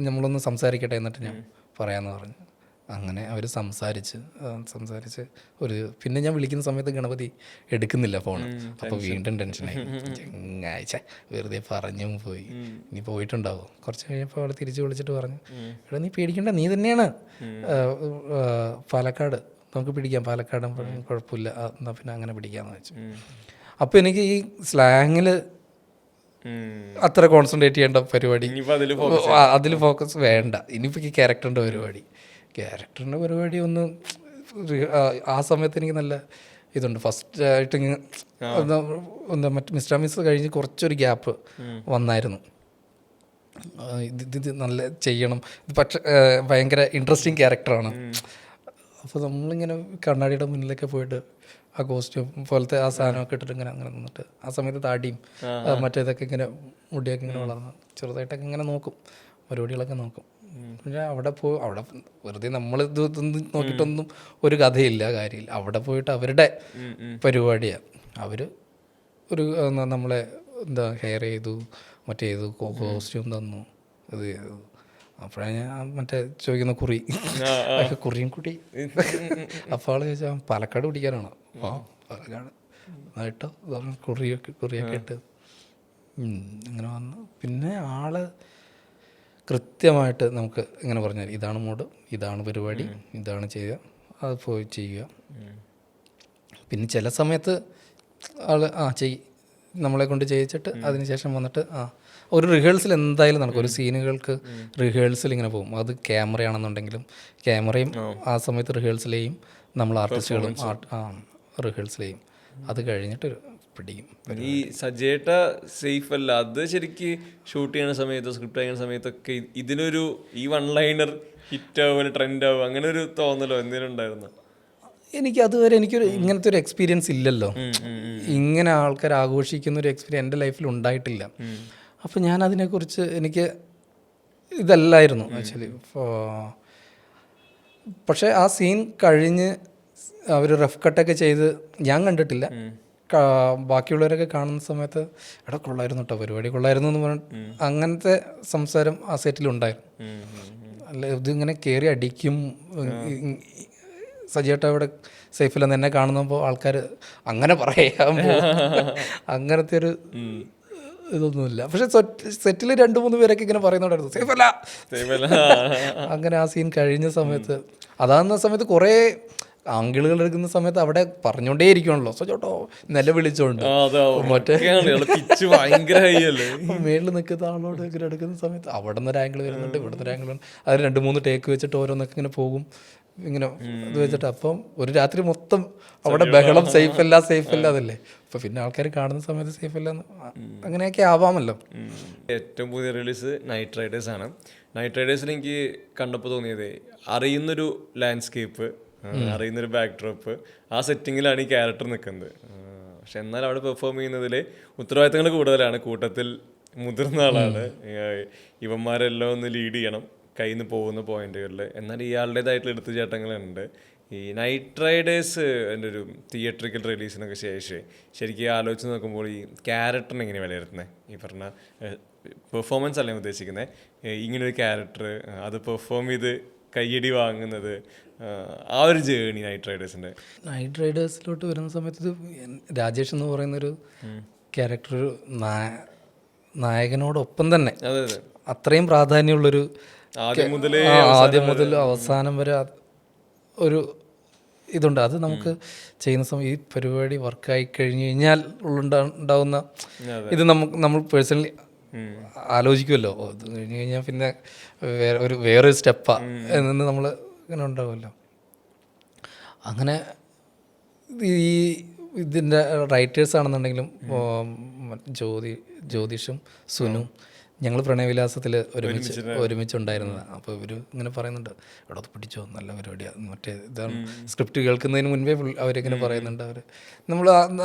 നമ്മളൊന്ന് സംസാരിക്കട്ടെ എന്നിട്ട് ഞാൻ പറയാമെന്ന് പറഞ്ഞു. അങ്ങനെ അവർ സംസാരിച്ച് പിന്നെ ഞാൻ വിളിക്കുന്ന സമയത്ത് ഗണപതി എടുക്കുന്നില്ല ഫോൺ. അപ്പോൾ വീണ്ടും ടെൻഷനായി, ചങ്ങാഴ്ച വെറുതെ പറഞ്ഞും പോയി, ഇനി പോയിട്ടുണ്ടാവും. കുറച്ച് കഴിഞ്ഞപ്പോൾ അവൾ തിരിച്ച് വിളിച്ചിട്ട് പറഞ്ഞു, എടാ നീ പേടിക്കണ്ട, നീ തന്നെയാണ് പാലക്കാട്, നമുക്ക് പിടിക്കാം, പാലക്കാട് കുഴപ്പമില്ല, എന്നാൽ പിന്നെ അങ്ങനെ പിടിക്കാമെന്ന് വെച്ചു. അപ്പോൾ എനിക്ക് ഈ സ്ലാങ്ങിൽ അത്ര കോൺസെൻട്രേറ്റ് ചെയ്യേണ്ട പരിപാടി, അതിൽ ഫോക്കസ് വേണ്ട. ഇനിയിപ്പോൾ ഈ ക്യാരക്ടറിൻ്റെ പരിപാടി ഒന്ന് ആ സമയത്ത് എനിക്ക് നല്ല ഇതുണ്ട്. ഫസ്റ്റ് ആയിട്ട് മറ്റു മിസ്റ്റർ മിസ് കഴിഞ്ഞ് കുറച്ചൊരു ഗ്യാപ്പ് വന്നായിരുന്നു. ഇത് നല്ല ചെയ്യണം, പക്ഷേ ഭയങ്കര ഇൻട്രസ്റ്റിംഗ് ക്യാരക്ടറാണ്. അപ്പോൾ നമ്മളിങ്ങനെ കണ്ണാടിയുടെ മുന്നിലൊക്കെ പോയിട്ട് ആ കോസ്റ്റ്യൂം പോലത്തെ ആ സാധനമൊക്കെ ഇട്ടിട്ട് അങ്ങനെ നിന്നിട്ട് ആ സമയത്ത് താടിയും മറ്റേതൊക്കെ ഇങ്ങനെ മുടിയൊക്കെ ഇങ്ങനെ വളർന്ന് ചെറുതായിട്ടൊക്കെ ഇങ്ങനെ നോക്കും, പരിപാടികളൊക്കെ നോക്കും. പക്ഷേ അവിടെ വെറുതെ നമ്മൾ ഇതൊന്നും നോക്കിയിട്ടൊന്നും ഒരു കഥയില്ല, കാര്യമില്ല. അവിടെ പോയിട്ട് അവരുടെ പരിപാടിയാണ്. അവർ നമ്മളെ ഹെയർ ചെയ്തു, ചെയ്തു, കോസ്റ്റ്യൂം തന്നു, ഇത് ചെയ്തു. അപ്പോഴാണ് ഞാൻ ചോദിക്കുന്ന കുറിയും കുട്ടി. അപ്പോൾ ആൾ ചോദിച്ചാൽ പാലക്കാട് പിടിക്കാനാണോ? പാലക്കാട്. ആയിട്ടോ കുറിയൊക്കെ ഇട്ട് അങ്ങനെ വന്നു. പിന്നെ ആള് കൃത്യമായിട്ട് നമുക്ക് ഇങ്ങനെ പറഞ്ഞാൽ ഇതാണ് മൂഡ്, ഇതാണ് പരിപാടി, ഇതാണ് ചെയ്യുക, അത് പോയി ചെയ്യുക. പിന്നെ ചില സമയത്ത് ആൾ നമ്മളെ കൊണ്ട് ചെയ്യിച്ചിട്ട് അതിനുശേഷം വന്നിട്ട് ഒരു റിഹേഴ്സൽ എന്തായാലും നടക്കും. ഒരു സീനുകൾക്ക് റിഹേഴ്സൽ ഇങ്ങനെ പോകും. അത് ക്യാമറയാണെന്നുണ്ടെങ്കിലും ക്യാമറയും ആ സമയത്ത് റിഹേഴ്സൽ ചെയ്യും, നമ്മൾ ആർട്ടിസ്റ്റുകളും റിഹേഴ്സൽ ചെയ്യും. അത് കഴിഞ്ഞിട്ട് പിടിക്കും. ഈ സജേട്ട സേഫ് അല്ല, അത് ശരിക്ക് ഷൂട്ട് ചെയ്യുന്ന സമയത്തോ സ്ക്രിപ്റ്റ് ചെയ്യുന്ന സമയത്തൊക്കെ ഇതിനൊരു ഈ വൺ ലൈനർ ഹിറ്റ് ആവും, ട്രെൻഡ് ആവും, അങ്ങനെ ഒരു തോന്നലോ എന്തെങ്കിലും ഉണ്ടായിരുന്നു? അതുവരെ എനിക്കൊരു ഇങ്ങനത്തെ ഒരു എക്സ്പീരിയൻസ് ഇല്ലല്ലോ. ഇങ്ങനെ ആൾക്കാർ ആഘോഷിക്കുന്ന ഒരു എക്സ്പീരിയൻസ് എൻ്റെ ലൈഫിൽ ഉണ്ടായിട്ടില്ല. അപ്പോൾ ഞാൻ അതിനെക്കുറിച്ച് എനിക്ക് ഇതല്ലായിരുന്നു ആക്ച്വലി. പക്ഷേ ആ സീൻ കഴിഞ്ഞ് അവർ റഫ് കട്ടൊക്കെ ചെയ്ത് ഞാൻ കണ്ടിട്ടില്ല. ബാക്കിയുള്ളവരൊക്കെ കാണുന്ന സമയത്ത് എടാ കൊള്ളായിരുന്നു കേട്ടോ, പരിപാടി കൊള്ളായിരുന്നു എന്ന് പറഞ്ഞിട്ട് അങ്ങനത്തെ സംസാരം ആ സെറ്റിലുണ്ടായിരുന്നു. അല്ല ഇതിങ്ങനെ കയറി അടിക്കും, സജിയേട്ട ഇവിടെ സേഫില്ലെന്ന് എന്നെ കാണുന്നപ്പോൾ ആൾക്കാർ അങ്ങനെ പറയാൻ അങ്ങനത്തെ ഒരു ഇതൊന്നുമില്ല. പക്ഷെ സെറ്റിൽ 2-3 പേരൊക്കെ ഇങ്ങനെ പറയുന്നുണ്ടായിരുന്നു സേഫല്ല. അങ്ങനെ ആ സീൻ കഴിഞ്ഞ സമയത്ത് അതാകുന്ന സമയത്ത് കുറേ ആംഗിളുകൾ എടുക്കുന്ന സമയത്ത് അവിടെ പറഞ്ഞോണ്ടേ ഇരിക്കണല്ലോ സജോട്ടോ നിലവിളിച്ചോണ്ട്. മറ്റേ മേളിൽ നിൽക്കുന്ന ആളോട് ഇങ്ങനെ എടുക്കുന്ന സമയത്ത് അവിടെ നിന്ന് ഒരു ആംഗിൾ വരുന്നുണ്ട്, ഇവിടെ നിന്ന് ഒരു ആംഗിൾ ഉണ്ട്. അത് 2-3 ടേക്ക് വെച്ചിട്ട് ഓരോന്നൊക്കെ ഇങ്ങനെ പോകും ഇങ്ങനെ ഇത് വെച്ചിട്ട്. അപ്പം ഒരു രാത്രി മൊത്തം അവിടെ ബഹളം സേഫല്ല അതല്ലേ. അപ്പം പിന്നെ ആൾക്കാർ കാണുന്ന സമയത്ത് സേഫല്ല അങ്ങനെയൊക്കെ ആവാമല്ലോ. ഏറ്റവും പുതിയ റിലീസ് നൈറ്റ് റൈഡേഴ്സ് ആണ്. നൈറ്റ് റൈഡേഴ്സിൽ എനിക്ക് കണ്ടപ്പോൾ തോന്നിയത് അറിയുന്നൊരു ലാൻഡ്സ്കേപ്പ്, അറിയുന്നൊരു ബാക്ക് ഡ്രോപ്പ്, ആ സെറ്റിങ്ങിലാണ് ഈ ക്യാരക്ടർ നിൽക്കുന്നത്. പക്ഷെ എന്നാൽ അവിടെ പെർഫോം ചെയ്യുന്നതിൽ ഉത്തരവാദിത്തങ്ങൾ കൂടുതലാണ്. കൂട്ടത്തിൽ മുതിർന്ന ആളാണ്, ഇവന്മാരെല്ലാം ഒന്ന് ലീഡ് ചെയ്യണം കയ്യിൽ നിന്ന് പോകുന്ന പോയിന്റുകളിൽ. എന്നാൽ ഇയാളുടേതായിട്ടുള്ള എടുത്തുചാട്ടങ്ങളുണ്ട്. ഈ നൈറ്റ് റൈഡേഴ്സ് എൻ്റെ ഒരു തിയേറ്ററിക്കൽ റിലീസിനൊക്കെ ശേഷം ശരിക്കും ആലോചിച്ച് നോക്കുമ്പോൾ ഈ ക്യാരക്ടറിനെ എങ്ങനെ വിലയിരുത്തുന്നത്? ഈ പറഞ്ഞ പെർഫോമൻസ് അല്ല ഞാൻ ഉദ്ദേശിക്കുന്നത്, ഇങ്ങനൊരു ക്യാരക്ടർ അത് പെർഫോം ചെയ്ത് കയ്യടി വാങ്ങുന്നത്, ആ ഒരു ജേണി നൈറ്റ് റൈഡേഴ്സിലോട്ട് വരുന്ന സമയത്ത് ഇത് രാജേഷ് എന്ന് പറയുന്നൊരു ക്യാരക്ടർ നായകനോടൊപ്പം തന്നെ അത്രയും പ്രാധാന്യമുള്ളൊരു ആദ്യം മുതൽ അവസാനം വരെ ഒരു ഇതുണ്ട്. അത് നമുക്ക് ചെയ്യുന്ന സമയം ഈ പരിപാടി വർക്കായി കഴിഞ്ഞ് കഴിഞ്ഞാൽ ഉണ്ടാവുന്ന ഇത് നമ്മൾ പേഴ്സണലി ആലോചിക്കുമല്ലോ. ഇത് കഴിഞ്ഞ് കഴിഞ്ഞാൽ പിന്നെ വേറൊരു സ്റ്റെപ്പാ എന്ന് നമ്മൾ ഇങ്ങനെ ഉണ്ടാവുമല്ലോ. അങ്ങനെ ഈ ഇതിൻ്റെ റൈറ്റേഴ്സ് ആണെന്നുണ്ടെങ്കിലും ജ്യോതിഷും സുനും ഞങ്ങൾ പ്രണയവിലാസത്തിൽ ഒരുമിച്ചുണ്ടായിരുന്നതാണ്. അപ്പോൾ ഇവർ ഇങ്ങനെ പറയുന്നുണ്ട് എടാ അത് പിടിച്ചോ നല്ല പരിപാടിയാണ്, മറ്റേ ഇതാണ് സ്ക്രിപ്റ്റ് കേൾക്കുന്നതിന് മുൻപേ അവരിങ്ങനെ പറയുന്നുണ്ട്. നമ്മൾ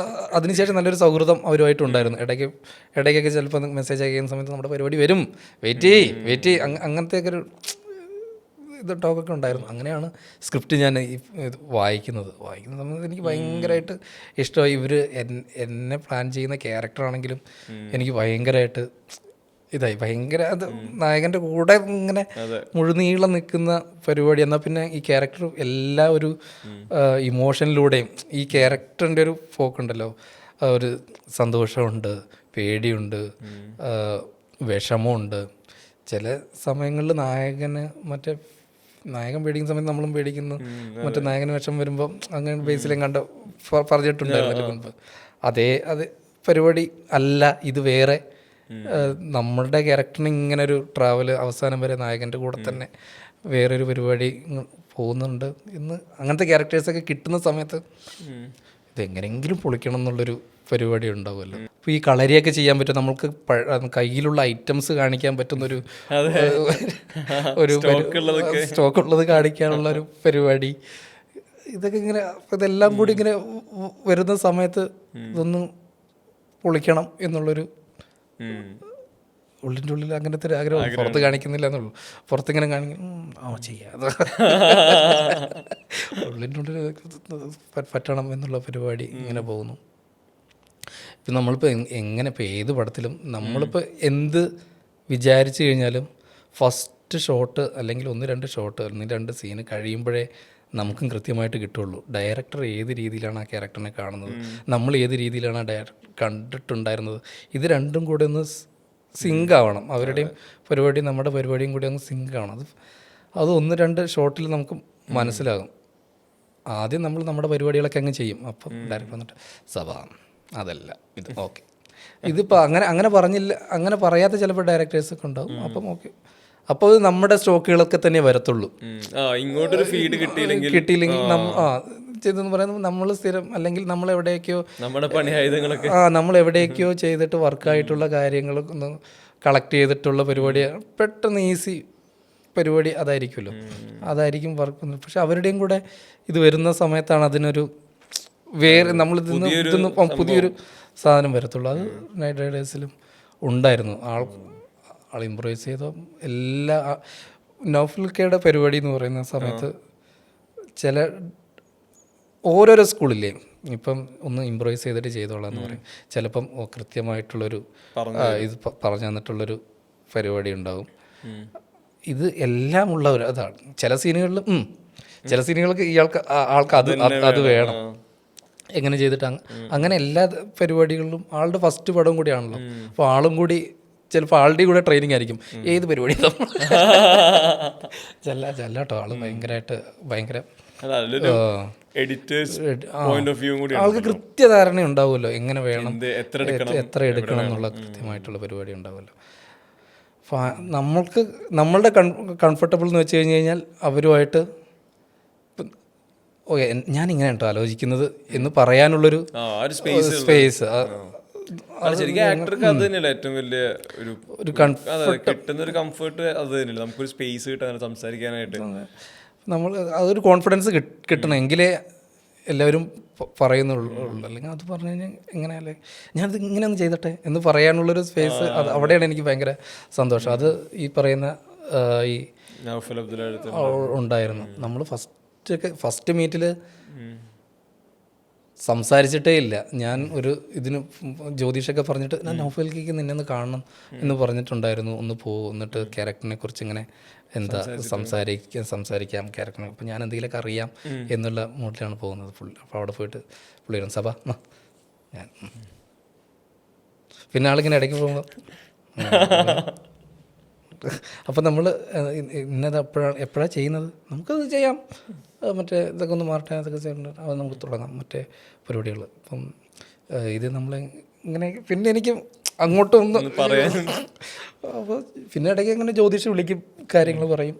അതിനുശേഷം നല്ലൊരു സൗഹൃദം അവരുമായിട്ടുണ്ടായിരുന്നു. ഇടയ്ക്കൊക്കെ ചിലപ്പോൾ മെസ്സേജ് അയക്കുന്ന സമയത്ത് നമ്മുടെ പരിപാടി വരും, വെയിറ്റ് ചെയ്യ് അങ്ങനത്തെയൊക്കെ ഒരു ടോക്കൊക്കെ ഉണ്ടായിരുന്നു. അങ്ങനെയാണ് സ്ക്രിപ്റ്റ് ഞാൻ വായിക്കുന്ന സമയത്ത് എനിക്ക് ഭയങ്കരമായിട്ട് ഇഷ്ടമായി. ഇവർ എന്നെ പ്ലാൻ ചെയ്യുന്ന ക്യാരക്ടറാണെങ്കിലും എനിക്ക് ഭയങ്കരമായിട്ട് ഇതായി. ഭയങ്കര അത് നായകൻ്റെ കൂടെ ഇങ്ങനെ മുഴുനീളം നിൽക്കുന്ന പരിപാടി. എന്നാൽ പിന്നെ ഈ ക്യാരക്ടർ എല്ലാ ഒരു ഇമോഷനിലൂടെയും ഈ ക്യാരക്ടറിൻ്റെ ഒരു പോക്കുണ്ടല്ലോ, ഒരു സന്തോഷമുണ്ട്, പേടിയുണ്ട്, വിഷമമുണ്ട്. ചില സമയങ്ങളിൽ നായകൻ പേടിക്കുന്ന സമയത്ത് നമ്മളും പേടിക്കുന്നു, മറ്റേ നായകന് വിഷമം വരുമ്പോൾ അങ്ങനെ ബേസിലും പറഞ്ഞിട്ടുണ്ടായിരുന്നല്ലോ മുൻപ്. അതേ പരിപാടി അല്ല ഇത്, വേറെ നമ്മളുടെ ക്യാരക്ടറിന് ഇങ്ങനെ ഒരു ട്രാവൽ അവസാനം വരെ നായകൻ്റെ കൂടെ തന്നെ വേറൊരു പരിപാടി പോകുന്നുണ്ട് എന്ന്. അങ്ങനത്തെ ക്യാരക്ടേഴ്സൊക്കെ കിട്ടുന്ന സമയത്ത് ഇതെങ്ങനെയെങ്കിലും പൊളിക്കണം എന്നുള്ളൊരു പരിപാടി ഉണ്ടാവുമല്ലോ. അപ്പോൾ ഈ കളരിയൊക്കെ ചെയ്യാൻ പറ്റും, നമുക്ക് കയ്യിലുള്ള ഐറ്റംസ് കാണിക്കാൻ പറ്റുന്നൊരു സ്റ്റോക്ക് ഉള്ളത് കാണിക്കാനുള്ള ഒരു പരിപാടി. ഇതൊക്കെ ഇങ്ങനെ ഇതെല്ലാം കൂടി ഇങ്ങനെ വരുന്ന സമയത്ത് ഇതൊന്ന് പൊളിക്കണം എന്നുള്ളൊരു ഉള്ളിൻ്റെ ഉള്ളിൽ അങ്ങനത്തെ ഒരു ആഗ്രഹം. പുറത്ത് കാണിക്കുന്നില്ല എന്നുള്ളൂ, പുറത്തിങ്ങനെ ചെയ്യാതെ ഉള്ളിൻ്റെ ഉള്ളിൽ പറ്റണം എന്നുള്ള പരിപാടി ഇങ്ങനെ പോകുന്നു. ഇപ്പം നമ്മളിപ്പോൾ ഇപ്പോൾ ഏത് പടത്തിലും നമ്മളിപ്പോൾ എന്ത് വിചാരിച്ചു കഴിഞ്ഞാലും ഫസ്റ്റ് ഷോട്ട് അല്ലെങ്കിൽ 1-2 ഷോട്ട് അല്ലെങ്കിൽ 2 സീന് കഴിയുമ്പോഴേ നമുക്കും കൃത്യമായിട്ട് കിട്ടുള്ളൂ. ഡയറക്ടർ ഏത് രീതിയിലാണ് ആ ക്യാരക്ടറിനെ കാണുന്നത്, നമ്മൾ ഏത് രീതിയിലാണ് ആ ഡയറക്ടർ കണ്ടിട്ടുണ്ടായിരുന്നത്, ഇത് രണ്ടും കൂടെ ഒന്ന് സിങ്ക് ആവണം. അവരുടെയും പരിപാടിയും നമ്മുടെ പരിപാടിയും കൂടി ഒന്ന് സിങ്ക് ആവണം. അത് 1-2 ഷോട്ടിൽ നമുക്ക് മനസ്സിലാകും. ആദ്യം നമ്മൾ നമ്മുടെ പരിപാടികളൊക്കെ അങ്ങ് ചെയ്യും. അപ്പം ഡയറക്ടർ വന്നിട്ട് സഭ അതല്ല ഇത് ഓക്കെ, ഇതിപ്പോൾ അങ്ങനെ പറഞ്ഞില്ല, അങ്ങനെ പറയാത്ത ചിലപ്പോൾ ഡയറക്ടേഴ്സൊക്കെ ഉണ്ടാവും. അപ്പം ഓക്കെ, അപ്പോൾ അത് നമ്മുടെ സ്റ്റോക്കുകളൊക്കെ തന്നെ വരത്തുള്ളൂ. ഇങ്ങോട്ടൊരു ഫീഡ് കിട്ടിയില്ലെങ്കിൽ ചെയ്തെന്ന് പറയുന്നത് നമ്മൾ സ്ഥിരം അല്ലെങ്കിൽ നമ്മൾ എവിടെയൊക്കെയോ നമ്മുടെ പണിയായുധങ്ങളൊക്കെ നമ്മൾ എവിടെയൊക്കെയോ ചെയ്തിട്ട് വർക്കായിട്ടുള്ള കാര്യങ്ങളൊക്കെ ഒന്ന് കളക്ട് ചെയ്തിട്ടുള്ള പരിപാടി പെട്ടെന്ന് ഈസി പരിപാടി അതായിരിക്കുമല്ലോ, അതായിരിക്കും വർക്ക്. പക്ഷെ അവരുടെയും കൂടെ ഇത് വരുന്ന സമയത്താണ് അതിനൊരു വേറെ നമ്മളിതിന്ന് പുതിയൊരു സാധനം വരത്തുള്ളൂ. അത് നൈറ്റ് റൈഡേഴ്സിലും ഉണ്ടായിരുന്നു. ആൾ ഇമ്പ്രൂവൈസ് ചെയ്ത എല്ലാ നൗഫൽക്കയുടെ പരിപാടി എന്ന് പറയുന്ന സമയത്ത് ചില ഓരോരോ സ്കൂളില്ലേ ഇപ്പം ഒന്ന് ഇമ്പ്രൂവൈസ് ചെയ്തിട്ട് ചെയ്തോളാം എന്ന് പറയും. ചിലപ്പം കൃത്യമായിട്ടുള്ളൊരു ഇത് പറഞ്ഞു തന്നിട്ടുള്ളൊരു പരിപാടി ഉണ്ടാകും. ഇത് എല്ലാം ഉള്ള ഒരു അതാണ്. ചില സീനുകൾക്ക് ആൾക്ക് അത് വേണം എങ്ങനെ ചെയ്തിട്ട് അങ്ങനെ എല്ലാ പരിപാടികളിലും ആളുടെ ഫസ്റ്റ് പടം കൂടിയാണല്ലോ. അപ്പോൾ ആളും കൂടി ചിലപ്പോൾ ആളുടെ കൂടെ ട്രെയിനിങ് ആയിരിക്കും ഏത് പരിപാടി ചെല്ലാട്ടോ. ആള് ഭയങ്കര ആൾക്ക് കൃത്യധാരണ ഉണ്ടാവുമല്ലോ, എങ്ങനെ വേണം, എത്ര എടുക്കണം എന്നുള്ള കൃത്യമായിട്ടുള്ള പരിപാടി ഉണ്ടാവുമല്ലോ. നമ്മളുടെ കംഫർട്ടബിൾ എന്ന് വെച്ച് കഴിഞ്ഞാൽ അവരുമായിട്ട് ഓക്കെ ഞാനിങ്ങനെ കേട്ടോ ആലോചിക്കുന്നത് എന്ന് പറയാനുള്ളൊരു സ്പേസ് ഏറ്റവും വലിയ ഒരു കിട്ടുന്ന ഒരു കംഫർട്ട് അത് തന്നെയല്ലേ, നമുക്കൊരു സ്പേസ് കിട്ടാൻ സംസാരിക്കാനായിട്ട്. നമ്മൾ അതൊരു കോൺഫിഡൻസ് കിട്ടണം, എങ്കിലേ എല്ലാവരും പറയുന്നുള്ളൂ. അല്ലെങ്കിൽ അത് പറഞ്ഞു കഴിഞ്ഞാൽ എങ്ങനെയല്ലേ ഞാനത് ഇങ്ങനെ ഒന്ന് ചെയ്തട്ടെ എന്ന് പറയാനുള്ളൊരു സ്പേസ് അത് അവിടെയാണ് എനിക്ക് ഭയങ്കര സന്തോഷം. അത് ഈ പറയുന്ന ഈ ഉണ്ടായിരുന്നു. നമ്മൾ ഫസ്റ്റ് മീറ്റിൽ സംസാരിച്ചിട്ടേ ഇല്ല. ഞാൻ ഒരു ജ്യോതിഷൊക്കെ പറഞ്ഞിട്ട് ഞാൻ നൗഫൽക്ക് നിന്നെ ഒന്ന് കാണണം എന്ന് പറഞ്ഞിട്ടുണ്ടായിരുന്നു. ഒന്ന് പോകും, എന്നിട്ട് ക്യാരക്ടറിനെ കുറിച്ച് ഇങ്ങനെ എന്താ സംസാരിക്കാം ക്യാരക്ടറിനെ. അപ്പം ഞാൻ എന്തെങ്കിലുമൊക്കെ അറിയാം എന്നുള്ള മൂഡിലാണ് പോകുന്നത് പുള്ളി. അപ്പോൾ അവിടെ പോയിട്ട് പുള്ളി വരും സഭ ഞാൻ പിന്നെ ആളിങ്ങനെ ഇടയ്ക്ക് പോകുമ്പോൾ അപ്പം നമ്മൾ ഇന്നത് എപ്പോഴാണ് ചെയ്യുന്നത്, നമുക്കത് ചെയ്യാം, മറ്റേ ഇതൊക്കെ ഒന്ന് മാറട്ടെ, അതൊക്കെ ചെയ്യുന്നുണ്ട്, അത് നമുക്ക് തുടങ്ങാം മറ്റേ പരിപാടികൾ. അപ്പം ഇത് നമ്മൾ ഇങ്ങനെ പിന്നെ എനിക്ക് അങ്ങോട്ടും ഒന്ന് പറയാൻ അപ്പോൾ പിന്നെ ഇടയ്ക്ക് ഇങ്ങനെ ജ്യോതിഷം വിളിക്കും, കാര്യങ്ങൾ പറയും.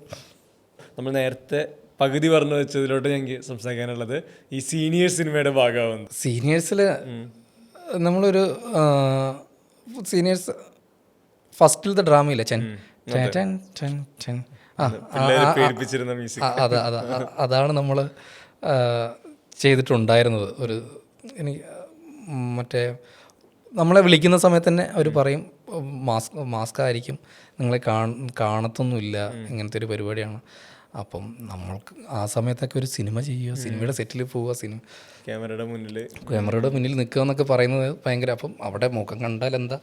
നമ്മൾ നേരത്തെ പകുതി പറഞ്ഞു വെച്ചതിലോട്ട് ഞങ്ങൾക്ക് സംസാരിക്കാനുള്ളത് ഈ സീനിയേഴ്സ് സിനിമയുടെ ഭാഗമാവുന്നു. സീനിയേഴ്സിൽ നമ്മളൊരു സീനിയേഴ്സ് ഫസ്റ്റിലത്തെ ഡ്രാമയില്ലേ അതാണ് നമ്മൾ ചെയ്തിട്ടുണ്ടായിരുന്നത്. എനിക്ക് മറ്റേ നമ്മളെ വിളിക്കുന്ന സമയത്ത് തന്നെ അവർ പറയും മാസ്ക് ആയിരിക്കും, നിങ്ങളെ കാണത്തൊന്നുമില്ല, ഇങ്ങനത്തെ ഒരു പരിപാടിയാണ്. അപ്പം നമ്മൾക്ക് ആ സമയത്തൊക്കെ ഒരു സിനിമ ചെയ്യുക, സിനിമയുടെ സെറ്റിൽ പോവുക, ക്യാമറയുടെ മുന്നിൽ നിൽക്കുക എന്നൊക്കെ പറയുന്നത് ഭയങ്കര. അപ്പം അവിടെ മുഖം കണ്ടാൽ എന്താ,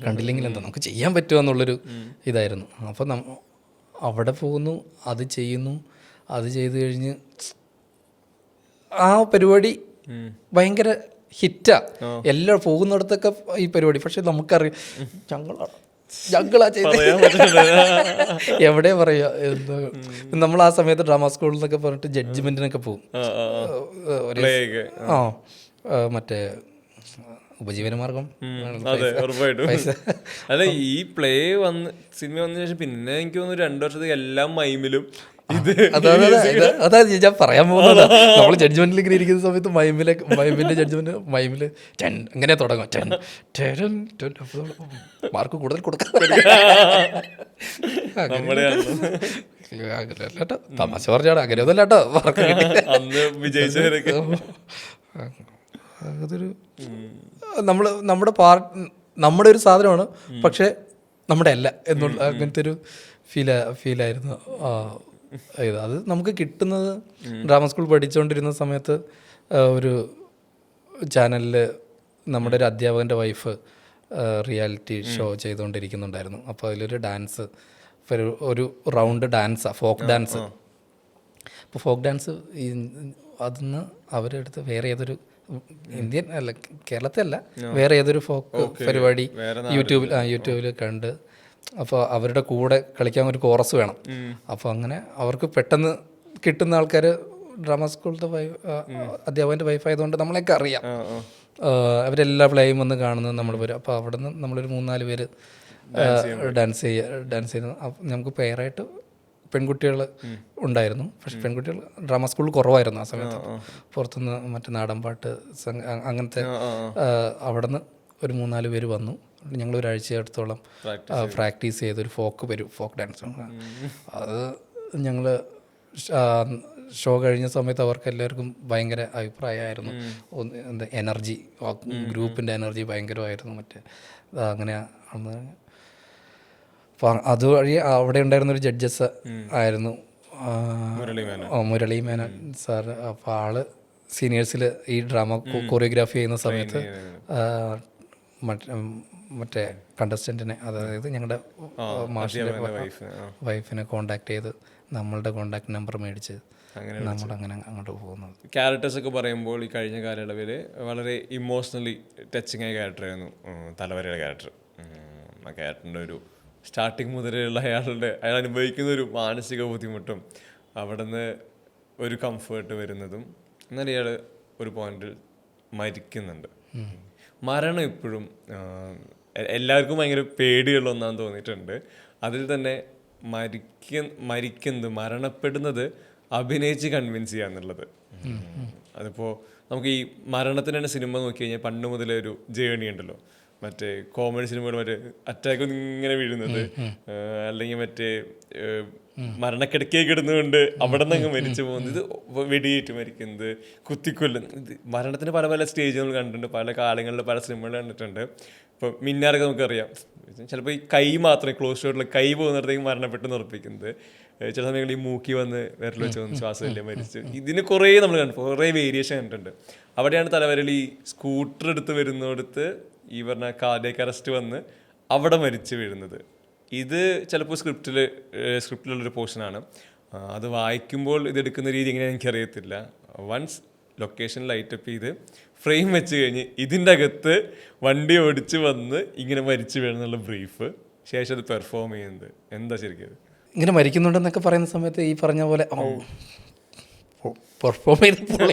കണ്ടില്ലെങ്കിൽ എന്താ, നമുക്ക് ചെയ്യാൻ പറ്റുക എന്നുള്ളൊരു ഇതായിരുന്നു. അപ്പം അവിടെ പോകുന്നു, അത് ചെയ്യുന്നു, അത് ചെയ്ത് കഴിഞ്ഞ് ആ പരിപാടി ഭയങ്കര ഹിറ്റാ. എല്ലാം പോകുന്നിടത്തൊക്കെ ഈ പരിപാടി. പക്ഷെ നമുക്കറിയാം ഞങ്ങളാ ചെയ്ത് എവിടെ പറയാ എന്താ. നമ്മൾ ആ സമയത്ത് ഡ്രാമ സ്കൂളിൽ നിന്നൊക്കെ പറഞ്ഞിട്ട് ജഡ്ജ്മെന്റിനൊക്കെ പോകും. മറ്റേ ഉപജീവനമാർഗം. അല്ല ഈ പ്ലേ സിനിമ വന്ന ശേഷം പിന്നെ എനിക്ക് തോന്നുന്നു 2 വർഷത്തേക്ക് എല്ലാം മൈമിലും അതായത് ഞാൻ പറയാൻ പോകുന്നത്. നമ്മൾ ജഡ്ജ്മെന്റിൽ ഇങ്ങനെ ഇരിക്കുന്ന സമയത്ത് മൈമിന്റെ ജഡ്ജ്മെന്റ് മൈമില് അങ്ങനെ തുടങ്ങും, മാർക്ക് കൂടുതൽ കൊടുക്കാം. അങ്ങനെയല്ലാട്ടോ, തമാശ പറഞ്ഞാണ്, അങ്ങനെയൊന്നല്ലാട്ടോ മാർക്ക് വിജയിച്ചവരൊക്കെ. അതൊരു നമ്മുടെ ഒരു സാധനമാണ്, പക്ഷെ നമ്മുടെ അല്ല എന്നുള്ള അങ്ങനത്തെ ഒരു ഫീലായിരുന്നു. അത് നമുക്ക് കിട്ടുന്നത് ഡ്രാമ സ്കൂൾ പഠിച്ചുകൊണ്ടിരുന്ന സമയത്ത് ഒരു ചാനലിൽ നമ്മുടെ ഒരു അധ്യാപകൻ്റെ വൈഫ് റിയാലിറ്റി ഷോ ചെയ്തുകൊണ്ടിരിക്കുന്നുണ്ടായിരുന്നു. അപ്പോൾ അതിലൊരു ഡാൻസ്, ഒരു റൗണ്ട് ഡാൻസാണ്, ഫോക്ക് ഡാൻസ്. ഇപ്പോൾ ഫോക്ക് ഡാൻസ് ഈ അതിന്ന് അവരെടുത്ത് വേറെ ഏതൊരു ഇന്ത്യൻ അല്ല കേരളത്തിലല്ല വേറെ ഏതൊരു ഫോക്ക് പരിപാടി യൂട്യൂബിൽ കണ്ട് അപ്പോൾ അവരുടെ കൂടെ കളിക്കാൻ ഒരു കോറസ് വേണം. അപ്പോൾ അങ്ങനെ അവർക്ക് പെട്ടെന്ന് കിട്ടുന്ന ആൾക്കാർ ഡ്രാമ സ്കൂളിലത്തെ അധ്യാപകൻ്റെ വൈഫായതുകൊണ്ട് നമ്മളെയൊക്കെ അറിയാം. അവരെല്ലാ പ്ലേയും വന്ന് കാണുന്നത് നമ്മൾ വരും. അപ്പോൾ അവിടെ നിന്ന് നമ്മളൊരു 3-4 പേര് ഡാൻസ് ചെയ്യുന്നത്. നമുക്ക് പെയറായിട്ട് പെൺകുട്ടികൾ ഉണ്ടായിരുന്നു. പക്ഷെ പെൺകുട്ടികൾ ഡ്രാമ സ്കൂളിൽ കുറവായിരുന്നു ആ സമയത്ത്. പുറത്തുനിന്ന് മറ്റേ നാടൻപാട്ട് അങ്ങനത്തെ അവിടെ നിന്ന് ഒരു 3-4 പേര് വന്നു. ഞങ്ങൾ ഒരാഴ്ചയടുത്തോളം പ്രാക്ടീസ് ചെയ്തൊരു ഫോക്ക് ഡാൻസ്. അത് ഞങ്ങൾ ഷോ കഴിഞ്ഞ സമയത്ത് അവർക്ക് എല്ലാവർക്കും ഭയങ്കര അഭിപ്രായമായിരുന്നു. എന്താ എനർജി, ഗ്രൂപ്പിൻ്റെ എനർജി ഭയങ്കരമായിരുന്നു. മറ്റേ അങ്ങനെ അപ്പം അതുവഴി അവിടെ ഉണ്ടായിരുന്നൊരു ജഡ്ജസ് ആയിരുന്നു മുരളി മേനൻ സാർ. അപ്പോൾ ആള് സീനിയേഴ്സിൽ ഈ ഡ്രാമ കൊറിയോഗ്രാഫി ചെയ്യുന്ന സമയത്ത് മറ്റേ കണ്ടസ്റ്റൻറ്റിനെ, അതായത് ഞങ്ങളുടെ മാഷിൻ്റെ വൈഫിനെ കോണ്ടാക്ട് ചെയ്ത് നമ്മളുടെ കോണ്ടാക്ട് നമ്പർ മേടിച്ച് നമ്മളങ്ങനെ അങ്ങോട്ട് പോകുന്നത്. ക്യാരക്ടേഴ്സ് ഒക്കെ പറയുമ്പോൾ ഈ കഴിഞ്ഞ കാലയളവിൽ വളരെ ഇമോഷണലി ടച്ചിങ് ആയ ക്യാരക്ടറായിരുന്നു തലവരയുടെ ക്യാരക്ടർ. ആ ക്യാരക്ടറിൻ്റെ ഒരു സ്റ്റാർട്ടിങ് മുതലുള്ള അയാൾ അനുഭവിക്കുന്ന ഒരു മാനസിക ബുദ്ധിമുട്ടും അവിടെ നിന്ന് ഒരു കംഫേർട്ട് വരുന്നതും, എന്നാൽ ഇയാൾ ഒരു പോയിന്റിൽ മരിക്കുന്നുണ്ട്. മരണം ഇപ്പോഴും എല്ലാവർക്കും ഭയങ്കര പേടിയുള്ള ഒന്നാന്ന് തോന്നിയിട്ടുണ്ട്. അതിൽ തന്നെ മരണപ്പെടുന്നത് അഭിനയിച്ച് കൺവിൻസ് ചെയ്യുക എന്നുള്ളത്. അതിപ്പോൾ നമുക്ക് ഈ മരണത്തിന് തന്നെ സിനിമ നോക്കി കഴിഞ്ഞാൽ പണ്ട് മുതലേ ഒരു ജേണി ഉണ്ടല്ലോ. മറ്റേ കോമഡി സിനിമകൾ മറ്റേ അറ്റാക്ക് ഇങ്ങനെ വീഴുന്നത്, അല്ലെങ്കിൽ മറ്റേ മരണക്കിടക്കേക്ക് ഇടുന്നതുകൊണ്ട് അവിടെ നിന്ന് അങ്ങ് മരിച്ചു പോകുന്നത്, ഇത് വെടിയേറ്റ് മരിക്കുന്നത്, കുത്തിക്കൊല്ലുന്നത്. മരണത്തിന് പല പല സ്റ്റേജ് നമ്മൾ കണ്ടിട്ടുണ്ട്, പല കാലങ്ങളിൽ പല സിനിമകൾ കണ്ടിട്ടുണ്ട്. ഇപ്പോൾ മിന്നാരൊക്കെ നമുക്കറിയാം, ചിലപ്പോൾ ഈ കൈ മാത്രമേ ക്ലോസ് ഷോട്ടിൽ കൈ പോകുന്നിടത്തേക്ക് മരണപ്പെട്ടെന്ന് ഉറപ്പിക്കുന്നത്. ചില സമയങ്ങളിൽ ഈ മൂക്കി വന്ന് വിരൽ വെച്ച് വന്ന് ശ്വാസമില്ല മരിച്ചു. ഇതിന് കുറേ നമ്മൾ കണ്ടു, കുറേ വേരിയേഷൻ കണ്ടിട്ടുണ്ട്. അവിടെയാണ് തലവരൽ ഈ സ്കൂട്ടർ എടുത്ത് വരുന്നിടത്ത് ഈ പറഞ്ഞ കാർഡിയക് അറസ്റ്റ് വന്ന് അവിടെ മരിച്ചു വീഴുന്നത്. ഇത് ചിലപ്പോൾ സ്ക്രിപ്റ്റിലുള്ളൊരു പോർഷനാണ്. അത് വായിക്കുമ്പോൾ ഇതെടുക്കുന്ന രീതി എങ്ങനെയാണെന്ന് എനിക്കറിയത്തില്ല. വൺസ് ലൊക്കേഷൻ ലൈറ്റപ്പ് ചെയ്ത് ഫ്രെയിം വെച്ച് കഴിഞ്ഞ് ഇതിൻ്റെ അകത്ത് വണ്ടി ഓടിച്ച് വന്ന് ഇങ്ങനെ മരിച്ചു വീഴുന്നുള്ള ബ്രീഫ്, ശേഷം അത് പെർഫോം ചെയ്യുന്നത് എന്താ ശരിക്കും ഇങ്ങനെ മരിക്കുന്നുണ്ടെന്നൊക്കെ പറയുന്ന സമയത്ത് ഈ പറഞ്ഞ പോലെ പെർഫോം ചെയ്തപ്പോൾ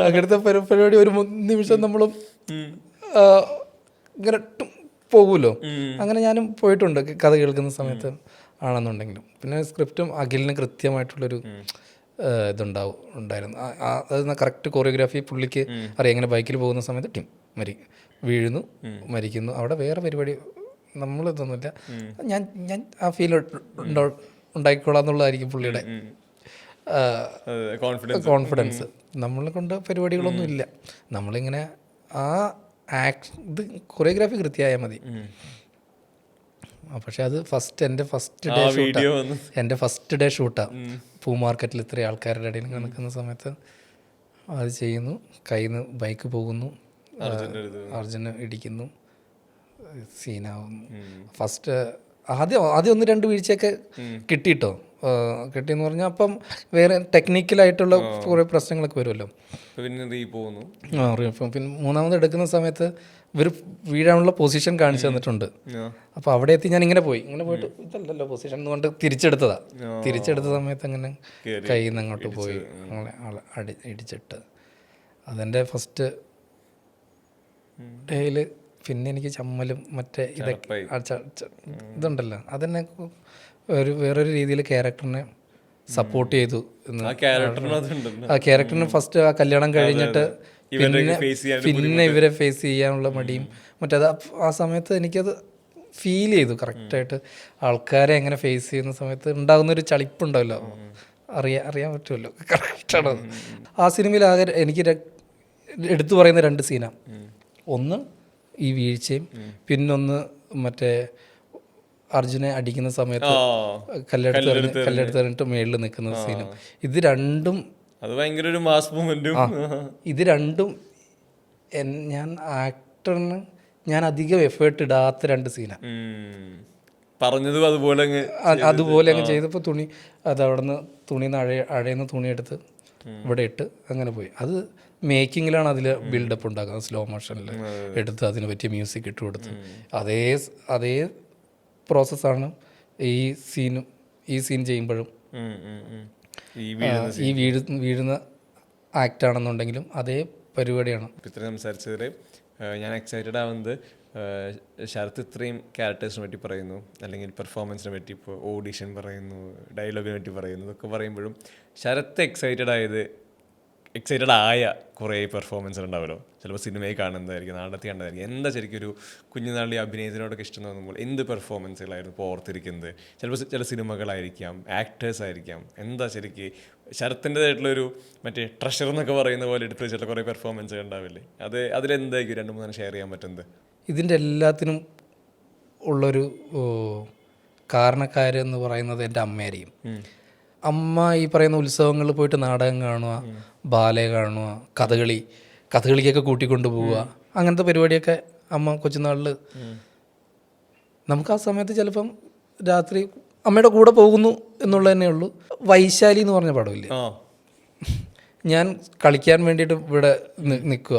അങ്ങനത്തെ പരിപാടി ഒരു നിമിഷം നമ്മളും ഇങ്ങനെ പോകുമല്ലോ. അങ്ങനെ ഞാനും പോയിട്ടുണ്ട് കഥ കേൾക്കുന്ന സമയത്ത് ആണെന്നുണ്ടെങ്കിലും. പിന്നെ സ്ക്രിപ്റ്റും അഖിലിന് കൃത്യമായിട്ടുള്ളൊരു ഉണ്ടായിരുന്നു. അത് കറക്റ്റ് കൊറിയോഗ്രാഫി പുള്ളിക്ക് അറിയാം. ഇങ്ങനെ ബൈക്കിൽ പോകുന്ന സമയത്ത് വീഴുന്നു, മരിക്കുന്നു. അവിടെ വേറെ പരിപാടി നമ്മളിതൊന്നുമില്ല. ഞാൻ ആ ഫീൽ ഉണ്ടാക്കിക്കോളാം എന്നുള്ളതായിരിക്കും പുള്ളിയുടെ കോൺഫിഡൻസ്. നമ്മളെ കൊണ്ട് പരിപാടികളൊന്നും ഇല്ല. നമ്മളിങ്ങനെ ഇത് കൊറിയോഗ്രാഫി കൃത്യമായാൽ മതി. പക്ഷെ അത് എൻ്റെ ഫസ്റ്റ് ഡേ ഷൂട്ടാണ്. പൂ മാർക്കറ്റിൽ ഇത്രയും ആൾക്കാരുടെ ഇടയിൽ നിൽക്കുന്ന സമയത്ത് അത് ചെയ്യുന്നു. കയ്യിൽ നിന്ന് ബൈക്ക് പോകുന്നു, അർജുന ഇടിക്കുന്നു, സീനാവുന്നു. ഫസ്റ്റ് ആദ്യം 1-2 വീഴ്ചയൊക്കെ കിട്ടിയിട്ടോ. കിട്ടിയെന്ന് പറഞ്ഞാൽ അപ്പം വേറെ ടെക്നിക്കലായിട്ടുള്ള കുറേ പ്രശ്നങ്ങളൊക്കെ വരുമല്ലോ. പിന്നെ മൂന്നാമത് എടുക്കുന്ന സമയത്ത് ഇവർ വീഴാനുള്ള പൊസിഷൻ കാണിച്ചു തന്നിട്ടുണ്ട്. അപ്പോൾ അവിടെ എത്തി ഞാൻ ഇങ്ങനെ പോയിട്ട് ഇതല്ലല്ലോ പൊസിഷൻ എന്ന് പറഞ്ഞിട്ട് തിരിച്ചെടുത്ത സമയത്ത് അങ്ങനെ കയ്യിൽ നിന്ന് അങ്ങോട്ട് പോയി ഇടിച്ചിട്ട് അതെൻ്റെ ഫസ്റ്റ് ഡേയിൽ. പിന്നെ എനിക്ക് ചമ്മലും മറ്റേ ഇതൊക്കെ ഇതുണ്ടല്ലോ, അതെന്നെ വേറൊരു രീതിയിൽ ക്യാരക്ടറിനെ സപ്പോർട്ട് ചെയ്തു. ആ ക്യാരക്ടറിന് ഫസ്റ്റ് ആ കല്യാണം കഴിഞ്ഞിട്ട് പിന്നെ ഇവരെ ഫേസ് ചെയ്യാനുള്ള മടിയും മറ്റേത് ആ സമയത്ത് എനിക്കത് ഫീൽ ചെയ്തു കറക്റ്റായിട്ട്. ആൾക്കാരെ എങ്ങനെ ഫേസ് ചെയ്യുന്ന സമയത്ത് ഉണ്ടാകുന്നൊരു ചളിപ്പുണ്ടാവല്ലോ, അറിയാൻ പറ്റുമല്ലോ. കറക്റ്റാണ് ആ സിനിമയിൽ. ആകെ എനിക്ക് എടുത്തു പറയുന്ന 2 സീനാണ്. ഒന്ന് ഈ വീഴ്ചയും, പിന്നൊന്ന് മറ്റേ അർജുനെ അടിക്കുന്ന സമയത്ത് കല്ലെടുത്ത് മേളിൽ നിൽക്കുന്ന സീനും. ഇത് രണ്ടും ഇത് രണ്ടും ഞാൻ ആക്ടറിന് ഞാൻ അധികം എഫേർട്ട് ഇടാത്ത 2 സീനാണ്. പറഞ്ഞതും അതുപോലെ അങ്ങ് അതുപോലെ അങ്ങ് ചെയ്തപ്പോൾ അത് അവിടെ നിന്ന് തുണിന്ന് അഴയുന്ന തുണിയെടുത്ത് ഇവിടെ ഇട്ട് അങ്ങനെ പോയി. അത് മേക്കിങ്ങിലാണ് അതിൽ ബിൽഡപ്പ് ഉണ്ടാക്കുന്നത്, സ്ലോ മോഷനിൽ എടുത്ത് അതിന് പറ്റിയ മ്യൂസിക് ഇട്ട് കൊടുത്ത് അതേ പ്രോസസ്സാണ് ഈ സീൻ ചെയ്യുമ്പോഴും. ഈ വീഴുന്ന ആക്ട് ആണെന്നുണ്ടെങ്കിലും അതേ പരിപാടിയാണ്. ഇത്രയും സംസാരിച്ചതിൽ ഞാൻ എക്സൈറ്റഡ് ആവുന്നത് ശരത്ത് ഇത്രയും ക്യാരക്ടേഴ്സിനെ പറ്റി പറയുന്നു, അല്ലെങ്കിൽ പെർഫോമൻസിനെ പറ്റി, ഇപ്പോൾ ഓഡിഷൻ പറയുന്നു, ഡയലോഗിനെ പറ്റി പറയുന്നു, ഇതൊക്കെ പറയുമ്പോഴും ശരത്ത് എക്സൈറ്റഡ് ആയ കുറേ പെർഫോമൻസ് ഉണ്ടാവുമല്ലോ. ചിലപ്പോൾ സിനിമയിൽ കാണുന്നതായിരിക്കും, നാടകത്തിൽ കണ്ടതായിരിക്കും. എന്താ ശരിക്കും ഒരു കുഞ്ഞുനാളിൽ അഭിനയത്തിനോടൊക്കെ ഇഷ്ടം തോന്നുമ്പോൾ എന്ത് പെർഫോമൻസുകളായിരുന്നു ഇപ്പോൾ ഓർത്തിരിക്കുന്നത്? ചിലപ്പോൾ ചില സിനിമകളായിരിക്കാം, ആക്ടേഴ്സ് ആയിരിക്കാം. എന്താ ശരിക്കും ശരത്തിൻ്റെതായിട്ടുള്ളൊരു മറ്റേ ട്രഷർ എന്നൊക്കെ പറയുന്ന പോലെ എടുത്ത് വെച്ചിട്ടുള്ള കുറേ പെർഫോമൻസ് ഉണ്ടാവില്ലേ? അതിലെന്തായിരിക്കും 2-3 ഷെയർ ചെയ്യാൻ പറ്റുന്നത്? ഇതിൻ്റെ എല്ലാത്തിനും ഉള്ളൊരു കാരണക്കാരെന്ന് പറയുന്നത് എൻ്റെ അമ്മയായിരിക്കും. അമ്മ ഈ പറയുന്ന ഉത്സവങ്ങളിൽ പോയിട്ട് നാടകം കാണുക, ബാലെ കാണുക, കഥകളിക്കൊക്കെ കൂട്ടിക്കൊണ്ടു പോവുക, അങ്ങനത്തെ പരിപാടിയൊക്കെ അമ്മ കൊച്ചുനാളിൽ. നമുക്ക് ആ സമയത്ത് ചിലപ്പം രാത്രി അമ്മയുടെ കൂടെ പോകുന്നു എന്നുള്ളത് തന്നെ ഉള്ളൂ. വൈശാലി എന്ന് പറഞ്ഞ പടമില്ലേ, ഞാൻ കളിക്കാൻ വേണ്ടിയിട്ട് ഇവിടെ നിൽക്കുക,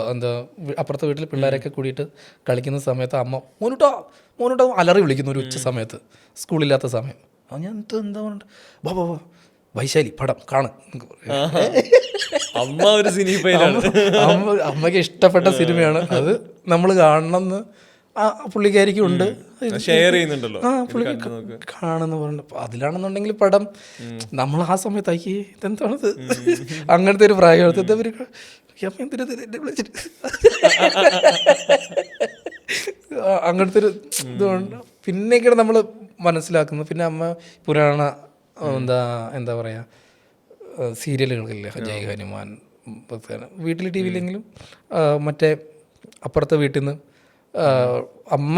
അപ്പുറത്തെ വീട്ടിൽ പിള്ളേരൊക്കെ കൂടിയിട്ട് കളിക്കുന്ന സമയത്ത് അമ്മ മോനൂട്ടോ അലറി വിളിക്കുന്നു ഒരു ഉച്ച സമയത്ത്, സ്കൂളില്ലാത്ത സമയം. ഞാൻ എന്താ പറഞ്ഞിട്ട് ബാ വൈശാലി പടം കാണും. അമ്മയ്ക്ക് ഇഷ്ടപ്പെട്ട സിനിമയാണ് അത്, നമ്മൾ കാണണമെന്ന് പുള്ളിക്കാരിക്കും ഉണ്ട്, ഷെയർ ചെയ്യുന്നുണ്ടല്ലോ. പുള്ളി കാണുന്ന പറഞ്ഞു. അതിലാണെന്നുണ്ടെങ്കിൽ പടം നമ്മൾ ആ സമയത്താക്കി ഇതെന്താണത് അങ്ങനത്തെ ഒരു പ്രായം അങ്ങനത്തെ ഒരു ഇതുകൊണ്ട് പിന്നെയൊക്കെയാണ് നമ്മൾ മനസ്സിലാക്കുന്നത്. പിന്നെ അമ്മ പുരാണ എന്താ പറയുക സീരിയലുകളില്ലേ, ജയ് ഹനുമാൻ, വീട്ടിൽ ടി വിയിലെങ്കിലും മറ്റേ അപ്പുറത്തെ വീട്ടിൽ നിന്ന് അമ്മ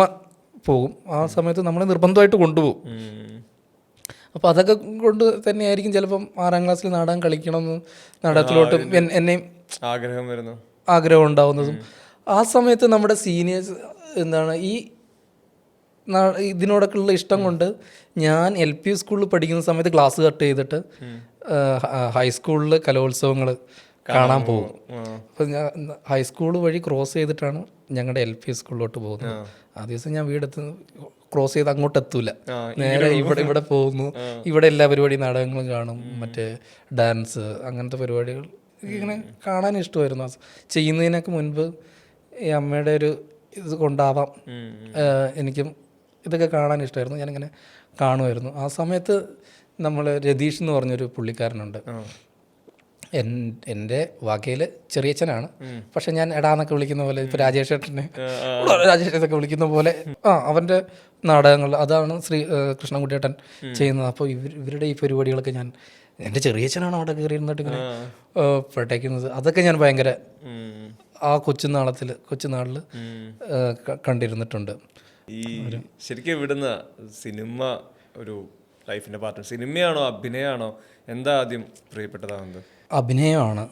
പോകും, ആ സമയത്ത് നമ്മളെ നിർബന്ധമായിട്ട് കൊണ്ടുപോകും. അപ്പോൾ അതൊക്കെ കൊണ്ട് തന്നെയായിരിക്കും ചിലപ്പം 6ാം ക്ലാസ്സിൽ നാടകം കളിക്കണമെന്ന് നാടകത്തിലോട്ട് എന്നെയും ആഗ്രഹം ഉണ്ടാവുന്നതും. ആ സമയത്ത് നമ്മുടെ സീനിയേഴ്സ് ഈ ഇതിനോടൊക്കെയുള്ള ഇഷ്ടം കൊണ്ട് ഞാൻ LP സ്കൂളിൽ പഠിക്കുന്ന സമയത്ത് ക്ലാസ് കട്ട് ചെയ്തിട്ട് ഹൈസ്കൂളിൽ കലോത്സവങ്ങൾ കാണാൻ പോകും. അപ്പം ഞാൻ ഹൈസ്കൂൾ വഴി ക്രോസ് ചെയ്തിട്ടാണ് ഞങ്ങളുടെ LP സ്കൂളിലോട്ട് പോകുന്നത്. ആ ദിവസം ഞാൻ വീടെത്ത് ക്രോസ് ചെയ്ത് അങ്ങോട്ട് എത്തൂല, നേരെ ഇവിടെ പോകുന്നു. ഇവിടെ എല്ലാ പരിപാടി നാടകങ്ങളും കാണും, മറ്റേ ഡാൻസ് അങ്ങനത്തെ പരിപാടികൾ ഇങ്ങനെ കാണാൻ ഇഷ്ടമായിരുന്നു. ചെയ്യുന്നതിനൊക്കെ മുൻപ് ഈ അമ്മയുടെ ഒരു ഇത് കൊണ്ടാവാം എനിക്കും ഇതൊക്കെ കാണാൻ ഇഷ്ടമായിരുന്നു. ഞാനിങ്ങനെ കാണുമായിരുന്നു. ആ സമയത്ത് നമ്മൾ രതീഷ് എന്ന് പറഞ്ഞൊരു പുള്ളിക്കാരനുണ്ട്, എൻ്റെ വകയിൽ ചെറിയച്ഛനാണ്. പക്ഷെ ഞാൻ എടാന്നൊക്കെ വിളിക്കുന്ന പോലെ, ഇപ്പോൾ രാജേഷേട്ടനൊക്കെ വിളിക്കുന്ന പോലെ അവൻ്റെ നാടകങ്ങൾ അതാണ് കൃഷ്ണൻകുട്ടിയേട്ടൻ ചെയ്യുന്നത്. അപ്പോൾ ഇവരുടെ ഈ പരിപാടികളൊക്കെ ഞാൻ എൻ്റെ ചെറിയച്ഛനാണ് അവിടെ കയറി ഇരുന്നിട്ട് ഇങ്ങനെ പ്രട്ടേക്കുന്നത്. അതൊക്കെ ഞാൻ ഭയങ്കര ആ കൊച്ചുനാളിൽ കണ്ടിരുന്നിട്ടുണ്ട്. ഈ ശരിക്കും ഇവിടുന്ന് സിനിമ ഒരു ലൈഫിൻ്റെ പാർട്ട്, സിനിമയാണോ അഭിനയമാണോ, എന്താ ആദ്യം പ്രിയപ്പെട്ടതാകുന്നത്? അഭിനയമാണ്.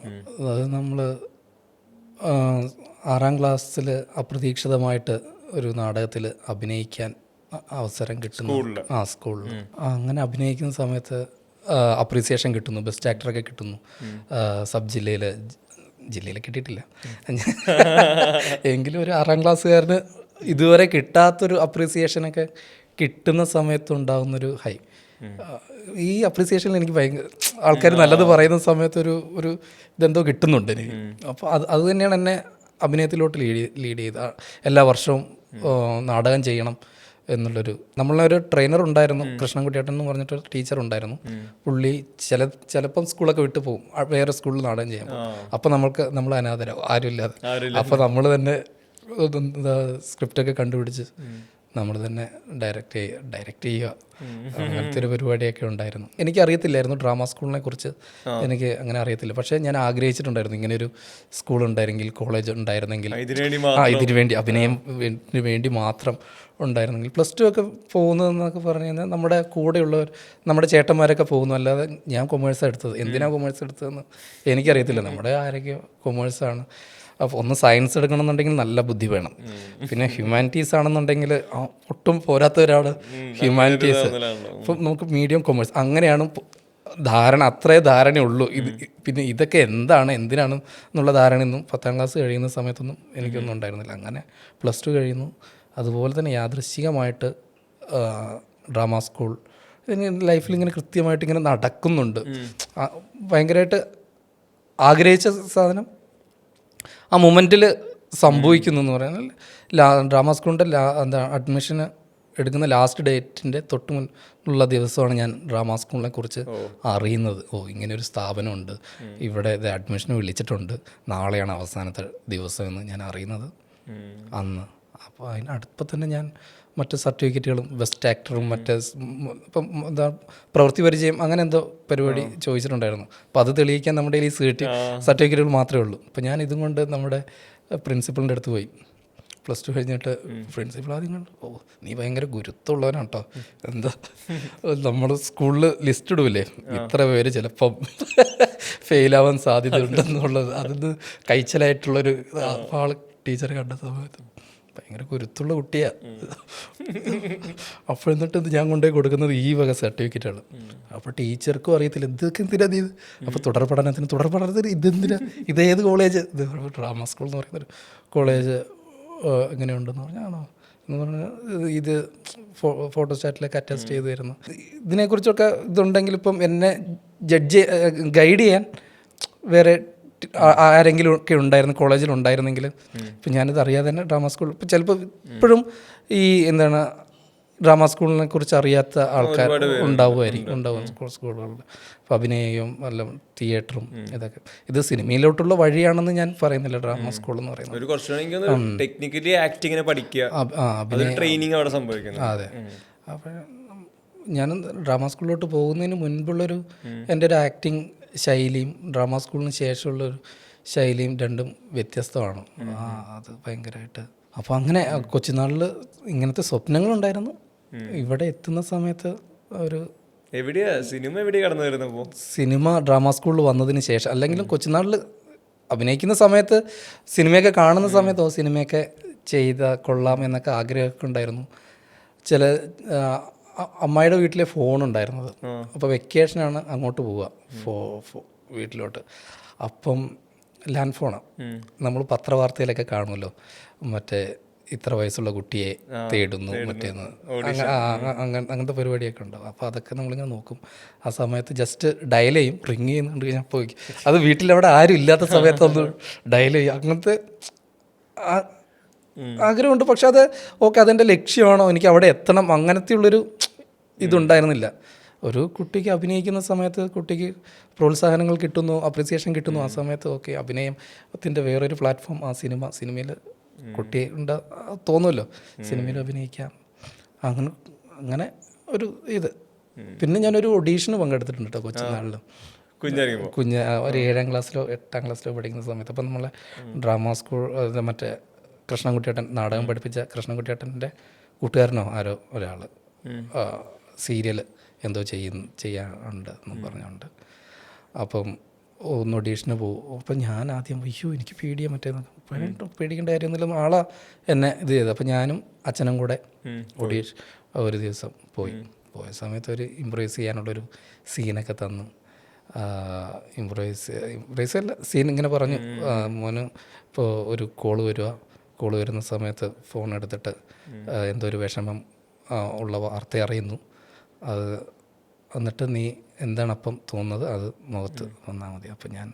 അത് നമ്മൾ 6ാം ക്ലാസ്സിൽ അപ്രതീക്ഷിതമായിട്ട് ഒരു നാടകത്തിൽ അഭിനയിക്കാൻ അവസരം കിട്ടുന്നു. സ്കൂളിൽ അങ്ങനെ അഭിനയിക്കുന്ന സമയത്ത് അപ്രീസിയേഷൻ കിട്ടുന്നു, ബെസ്റ്റ് ആക്ടറൊക്കെ കിട്ടുന്നു. സബ് ജില്ലയിൽ കിട്ടിയിട്ടില്ല എങ്കിലും ഒരു 6ാം ക്ലാസ്സുകാരന് ഇതുവരെ കിട്ടാത്തൊരു അപ്രീസിയേഷനൊക്കെ കിട്ടുന്ന സമയത്തുണ്ടാകുന്നൊരു ഹൈ. ഈ അപ്രീസിയേഷനിൽ എനിക്ക് ഭയങ്കര ആൾക്കാർ നല്ലത് പറയുന്ന സമയത്ത് ഒരു ഇതെന്തോ കിട്ടുന്നുണ്ട് എനിക്ക്. അപ്പോൾ അത് തന്നെയാണ് എന്നെ അഭിനയത്തിലോട്ട് ലീഡ് ചെയ്ത്. എല്ലാ വർഷവും നാടകം ചെയ്യണം എന്നുള്ളൊരു, നമ്മളൊരു ട്രെയിനർ ഉണ്ടായിരുന്നു, കൃഷ്ണൻകുട്ടിയേട്ടൻ എന്ന് പറഞ്ഞിട്ട് ടീച്ചർ ഉണ്ടായിരുന്നു. പുള്ളി ചിലപ്പം സ്കൂളൊക്കെ വിട്ടു പോകും, വേറെ സ്കൂളിൽ നാടകം ചെയ്യാൻ പോകും. അപ്പോൾ നമ്മൾ അനാഥരാകും, ആരുമില്ലാതെ. അപ്പോൾ നമ്മൾ തന്നെ സ്ക്രിപ്റ്റൊക്കെ കണ്ടുപിടിച്ച് നമ്മൾ തന്നെ ഡയറക്റ്റ് ചെയ്യുക, അങ്ങനത്തെ ഒരു പരിപാടിയൊക്കെ ഉണ്ടായിരുന്നു. എനിക്കറിയത്തില്ലായിരുന്നു ഡ്രാമ സ്കൂളിനെ കുറിച്ച്, എനിക്ക് അങ്ങനെ അറിയത്തില്ല. പക്ഷേ ഞാൻ ആഗ്രഹിച്ചിട്ടുണ്ടായിരുന്നു ഇങ്ങനെയൊരു സ്കൂൾ ഉണ്ടായിരുന്നെങ്കിൽ, കോളേജ് ഉണ്ടായിരുന്നെങ്കിൽ, ഇതിനു വേണ്ടി അഭിനയത്തിന് വേണ്ടി മാത്രം ഉണ്ടായിരുന്നെങ്കിൽ. +2 ഒക്കെ പോകുന്നതെന്നൊക്കെ പറഞ്ഞു കഴിഞ്ഞാൽ നമ്മുടെ കൂടെയുള്ളവർ, നമ്മുടെ ചേട്ടന്മാരൊക്കെ പോകുന്നു, അല്ലാതെ ഞാൻ കൊമേഴ്സാണ് എടുത്തത്. എന്തിനാണ് കൊമേഴ്സ് എടുത്തതെന്ന് എനിക്കറിയത്തില്ല. നമ്മുടെ ആരൊക്കെയോ കൊമേഴ്സാണ്. അപ്പോൾ ഒന്ന് സയൻസ് എടുക്കണമെന്നുണ്ടെങ്കിൽ നല്ല ബുദ്ധി വേണം, പിന്നെ ഹ്യൂമാനിറ്റീസ് ആണെന്നുണ്ടെങ്കിൽ ഒട്ടും പോരാത്ത ഒരാൾ ഹ്യൂമാനിറ്റീസ്. ഇപ്പം നമുക്ക് മീഡിയം കൊമേഴ്സ് അങ്ങനെയാണ് ധാരണ, അത്രേ ധാരണയുള്ളൂ. പിന്നെ ഇതൊക്കെ എന്താണ് എന്തിനാണ് എന്നുള്ള ധാരണയൊന്നും 10ാം ക്ലാസ് കഴിയുന്ന സമയത്തൊന്നും എനിക്കൊന്നും ഉണ്ടായിരുന്നില്ല. അങ്ങനെ +2 കഴിയുന്നു. അതുപോലെ തന്നെ യാദൃശ്ചികമായിട്ട് ഡ്രാമ സ്കൂൾ ലൈഫിൽ ഇങ്ങനെ കൃത്യമായിട്ട് ഇങ്ങനെ നടക്കുന്നുണ്ട്. ഭയങ്കരമായിട്ട് ആഗ്രഹിച്ച സാധനം ആ മൊമെൻറ്റിൽ സംഭവിക്കുന്നു എന്ന് പറയുന്നത്. ഡ്രാമ സ്കൂളിൻ്റെ അഡ്മിഷന് എടുക്കുന്ന ലാസ്റ്റ് ഡേറ്റിൻ്റെ തൊട്ട് മുന്നുള്ള ദിവസമാണ് ഞാൻ ഡ്രാമ സ്കൂളിനെ കുറിച്ച് അറിയുന്നത്. ഇങ്ങനെ ഒരു സ്ഥാപനമുണ്ട്, ഇവിടെ ഇത് അഡ്മിഷന് വിളിച്ചിട്ടുണ്ട്, നാളെയാണ് അവസാനത്തെ ദിവസം എന്ന് ഞാൻ അറിയുന്നത് അന്ന്. അപ്പോൾ അതിനടുപ്പം തന്നെ ഞാൻ മറ്റ് സർട്ടിഫിക്കറ്റുകളും ബെസ്റ്റ് ആക്ടറും ഇപ്പം എന്താ പ്രവൃത്തി പരിചയം അങ്ങനെ എന്തോ പരിപാടി ചോദിച്ചിട്ടുണ്ടായിരുന്നു. അപ്പോൾ അത് തെളിയിക്കാൻ നമ്മുടെ ഈ സർട്ടിഫിക്കറ്റുകൾ മാത്രമേ ഉള്ളൂ. അപ്പോൾ ഞാൻ ഇതും കൊണ്ട് നമ്മുടെ പ്രിൻസിപ്പളിൻ്റെ അടുത്ത് പോയി. +2 കഴിഞ്ഞിട്ട് പ്രിൻസിപ്പൾ ആദ്യം കണ്ടു, നീ ഭയങ്കര ഗുരുത്വമുള്ളവനാണ് കേട്ടോ, എന്താ നമ്മൾ സ്കൂളിൽ ലിസ്റ്റ് ഇടൂലേ ഇത്ര പേര് ചിലപ്പം ഫെയിലാവാൻ സാധ്യത ഉണ്ടെന്നുള്ളത്, അതിന് കഴിച്ചലായിട്ടുള്ളൊരു ആൾ ടീച്ചർ കണ്ട സമയത്ത് ഭയങ്കര ഗുരുത്തുള്ള കുട്ടിയാണ്. അപ്പോൾ എന്നിട്ട് ഞാൻ കൊണ്ടുപോയി കൊടുക്കുന്നത് ഈ വക സർട്ടിഫിക്കറ്റാണ്. അപ്പോൾ ടീച്ചർക്കും അറിയത്തില്ല എന്തൊക്കെ എന്തിനാ നീ. അപ്പോൾ തുടർ പഠനത്തിന് ഇതെന്തിനാ, ഇതേത് കോളേജ്, ഇത് ഡ്രാമ സ്കൂൾ എന്ന് പറയുന്നൊരു കോളേജ് എങ്ങനെയുണ്ടെന്ന് പറഞ്ഞാണോ എന്ന് പറഞ്ഞാൽ ഇത് ഫോട്ടോസ്റ്റാറ്റിലേക്ക് അറ്റസ്റ്റ് ചെയ്ത് തരുന്നു. ഇതിനെക്കുറിച്ചൊക്കെ ഇതുണ്ടെങ്കിൽ ഇപ്പം എന്നെ ഗൈഡ് ചെയ്യാൻ വേറെ ആരെങ്കിലും ഒക്കെ ഉണ്ടായിരുന്നു കോളേജിലുണ്ടായിരുന്നെങ്കിൽ ഇപ്പം ഞാനിത് അറിയാതെ തന്നെ ഡ്രാമ സ്കൂൾ ഇപ്പം ചിലപ്പോൾ ഇപ്പോഴും ഈ എന്താണ് ഡ്രാമ സ്കൂളിനെ കുറിച്ച് അറിയാത്ത ആൾക്കാർ ഉണ്ടാവും സ്കൂളുകളിൽ. അപ്പോൾ അഭിനയവും അല്ല തിയേറ്ററും ഇതൊക്കെ ഇത് സിനിമയിലോട്ടുള്ള വഴിയാണെന്ന് ഞാൻ പറയുന്നില്ല. ഡ്രാമ സ്കൂൾ എന്ന് പറയുന്നത് ടെക്നിക്കലി ആക്ടിങ്ങിനെ പഠിക്കുക, ട്രെയിനിങ് അവിടെ സംഭവിക്കുന്നത്. അതെ. അപ്പോൾ ഞാൻ ഡ്രാമ സ്കൂളിലോട്ട് പോകുന്നതിന് മുൻപുള്ളൊരു എൻ്റെ ഒരു ആക്ടിങ് ശൈലിയും ഡ്രാമ സ്കൂളിന് ശേഷമുള്ളൊരു ശൈലിയും രണ്ടും വ്യത്യസ്തമാണ്. അത് ഭയങ്കരമായിട്ട്. അപ്പോൾ അങ്ങനെ കൊച്ചുനാളിൽ ഇങ്ങനത്തെ സ്വപ്നങ്ങളുണ്ടായിരുന്നു. ഇവിടെ എത്തുന്ന സമയത്ത് ഒരു സിനിമ ഡ്രാമ സ്കൂളിൽ വന്നതിന് ശേഷം, അല്ലെങ്കിലും കൊച്ചുനാളിൽ അഭിനയിക്കുന്ന സമയത്ത് സിനിമയൊക്കെ കാണുന്ന സമയത്ത് സിനിമയൊക്കെ കൊള്ളാം എന്നൊക്കെ ആഗ്രഹമൊക്കെ ഉണ്ടായിരുന്നു. ചില അമ്മായിയുടെ വീട്ടിലെ ഫോണുണ്ടായിരുന്നത്. അപ്പോൾ വെക്കേഷനാണ് അങ്ങോട്ട് പോവുക വീട്ടിലോട്ട്. അപ്പം ലാൻഡ് ഫോണാണ്. നമ്മൾ പത്രവാർത്തയിലൊക്കെ കാണുമല്ലോ, മറ്റേ ഇത്ര വയസ്സുള്ള കുട്ടിയെ തേടുന്നു മറ്റേന്ന്, അങ്ങനത്തെ പരിപാടിയൊക്കെ ഉണ്ടാവും. അപ്പോൾ അതൊക്കെ നമ്മളിങ്ങനെ നോക്കും. ആ സമയത്ത് ജസ്റ്റ് ഡയൽ ചെയ്യും, റിങ് ചെയ്യുന്നുണ്ട് ഞാൻ പോയി. അത് വീട്ടിലവിടെ ആരും ഇല്ലാത്ത സമയത്തൊന്ന് ഡയൽ ചെയ്യും. അങ്ങനത്തെ ആഗ്രഹമുണ്ട്. പക്ഷെ അത് അതെൻ്റെ ലക്ഷ്യമാണോ, എനിക്ക് അവിടെ എത്തണം, അങ്ങനത്തെ ഉള്ളൊരു ഇതുണ്ടായിരുന്നില്ല. ഒരു കുട്ടിക്ക് അഭിനയിക്കുന്ന സമയത്ത് കുട്ടിക്ക് പ്രോത്സാഹനങ്ങൾ കിട്ടുന്നു, അപ്രിസിയേഷൻ കിട്ടുന്നു. ആ സമയത്ത് അഭിനയത്തിൻ്റെ വേറൊരു പ്ലാറ്റ്ഫോം ആ സിനിമയിൽ കുട്ടിയെ തോന്നുമല്ലോ, സിനിമയിൽ അഭിനയിക്കാം. അങ്ങനെ ഒരു ഇത്. പിന്നെ ഞാനൊരു ഓഡീഷന് പങ്കെടുത്തിട്ടുണ്ട് കേട്ടോ കൊച്ചുനാളിൽ. ഒരു 7ാം ക്ലാസ്സിലോ 8ാം ക്ലാസ്സിലോ പഠിക്കുന്ന സമയത്ത്. അപ്പം നമ്മളെ ഡ്രാമ സ്കൂൾ മറ്റേ കൃഷ്ണൻകുട്ടിയേട്ടൻ നാടകം പഠിപ്പിച്ച കൃഷ്ണൻകുട്ടിയേട്ടൻ്റെ കൂട്ടുകാരനോ ആരോ ഒരാൾ സീരിയൽ എന്തോ ചെയ്യാനുണ്ട് എന്നും പറഞ്ഞുകൊണ്ട് അപ്പം ഒന്ന് ഓഡീഷന് പോകും. അപ്പം ഞാൻ ആദ്യം എനിക്ക് പേടിയാൻ പേടിക്കേണ്ട കാര്യമൊന്നുമില്ല, ആളാ എന്നെ ഇത് ചെയ്തത്. അപ്പം ഞാനും അച്ഛനും കൂടെ ഒരു ദിവസം പോയ സമയത്ത് ഒരു ഇംപ്രവൈസ് ചെയ്യാനുള്ളൊരു സീനൊക്കെ തന്നു. ഇംപ്രവൈസ് അല്ല, സീൻ ഇങ്ങനെ പറഞ്ഞു, മോന് ഇപ്പോൾ ഒരു കോള് വരുന്ന സമയത്ത് ഫോൺ എടുത്തിട്ട് എന്തോ ഒരു വിഷമം ഉള്ള വാർത്ത അറിയുന്നു, അത് എന്നിട്ട് നീ എന്താണ് അപ്പം തോന്നുന്നത് അത് മുഖത്ത് വന്നാൽ മതി. അപ്പം ഞാൻ